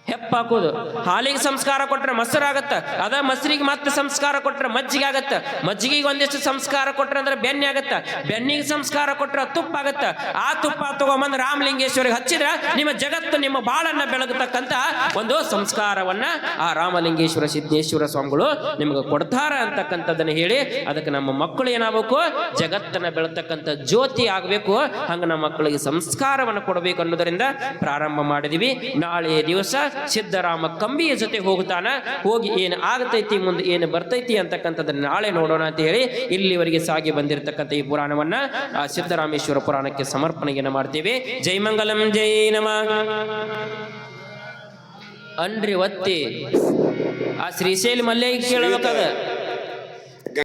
ಹೆಪ್ಪಾಕೋದು. ಹಾಲಿಗೆ ಸಂಸ್ಕಾರ ಕೊಟ್ರೆ ಮೊಸರಾಗತ್ತ, ಅದ ಮೊಸರಿಗೆ ಮತ್ತೆ ಸಂಸ್ಕಾರ ಕೊಟ್ರೆ ಮಜ್ಜಿಗೆ ಆಗತ್ತ, ಮಜ್ಜಿಗೆಗೆ ಒಂದಿಷ್ಟು ಸಂಸ್ಕಾರ ಕೊಟ್ರೆ ಅಂದ್ರೆ ಬೆಣ್ಣೆ ಆಗತ್ತ, ಬೆನ್ನಿಗೆ ಸಂಸ್ಕಾರ ಕೊಟ್ರೆ ತುಪ್ಪ ಆಗತ್ತ. ಆ ತುಪ್ಪ ತಗೊಂಬಂದು ರಾಮಲಿಂಗೇಶ್ವರಿಗೆ ಹಚ್ಚಿದ್ರ ನಿಮ್ಮ ಜಗತ್ತು ನಿಮ್ಮ ಬಾಳನ್ನ ಬೆಳಗತಕ್ಕಂತ ಒಂದು ಸಂಸ್ಕಾರವನ್ನ ಆ ರಾಮಲಿಂಗೇಶ್ವರ ಸಿದ್ದೇಶ್ವರ ಸ್ವಾಮಿಗಳು ನಿಮಗೆ ಕೊಡ್ತಾರ ಅಂತಕ್ಕಂಥದ್ದನ್ನ ಹೇಳಿ, ಅದಕ್ಕೆ ನಮ್ಮ ಮಕ್ಕಳು ಏನಾಗಬೇಕು? ಜಗತ್ತನ್ನ ಬೆಳತಕ್ಕಂಥ ಜ್ಯೋತಿ ಆಗಬೇಕು. ಹಂಗ ನಮ್ಮ ಮಕ್ಕಳಿಗೆ ಸಂಸ್ಕಾರವನ್ನು ಕೊಡಬೇಕು ಅನ್ನೋದರಿಂದ ಪ್ರಾರಂಭ ಮಾಡಿದೀವಿ. ನಾಳೆ ದಿವಸ ಸಿದ್ದರಾಮ ಕಂಬಿಯ ಜೊತೆ ಹೋಗುತ್ತಾನ, ಹೋಗಿ ಏನು ಆಗತೈತಿ, ಮುಂದೆ ಏನು ಬರ್ತೈತಿ ಅಂತಕ್ಕಂಥದ್ದನ್ನ ನಾಳೆ ನೋಡೋಣ ಅಂತ ಹೇಳಿ ಇಲ್ಲಿವರೆಗೆ ಸಾಗಿ ಬಂದಿರತಕ್ಕಂಥ ಈ ಪುರಾಣವನ್ನ ಆ ಸಿದ್ದರಾಮೇಶ್ವರ ಪುರಾಣಕ್ಕೆ ಸಮರ್ಪಣೆಯನ್ನು ಮಾಡ್ತೇವೆ. ಜೈ ಮಂಗಲಂ, ಜೈ ನಮಃ. ಅನ್ರಿ ಒತ್ತಿ ಆ ಶ್ರೀಶೈಲ ಮಲ್ಲೆಗೆ ಕೇಳಬೇಕದ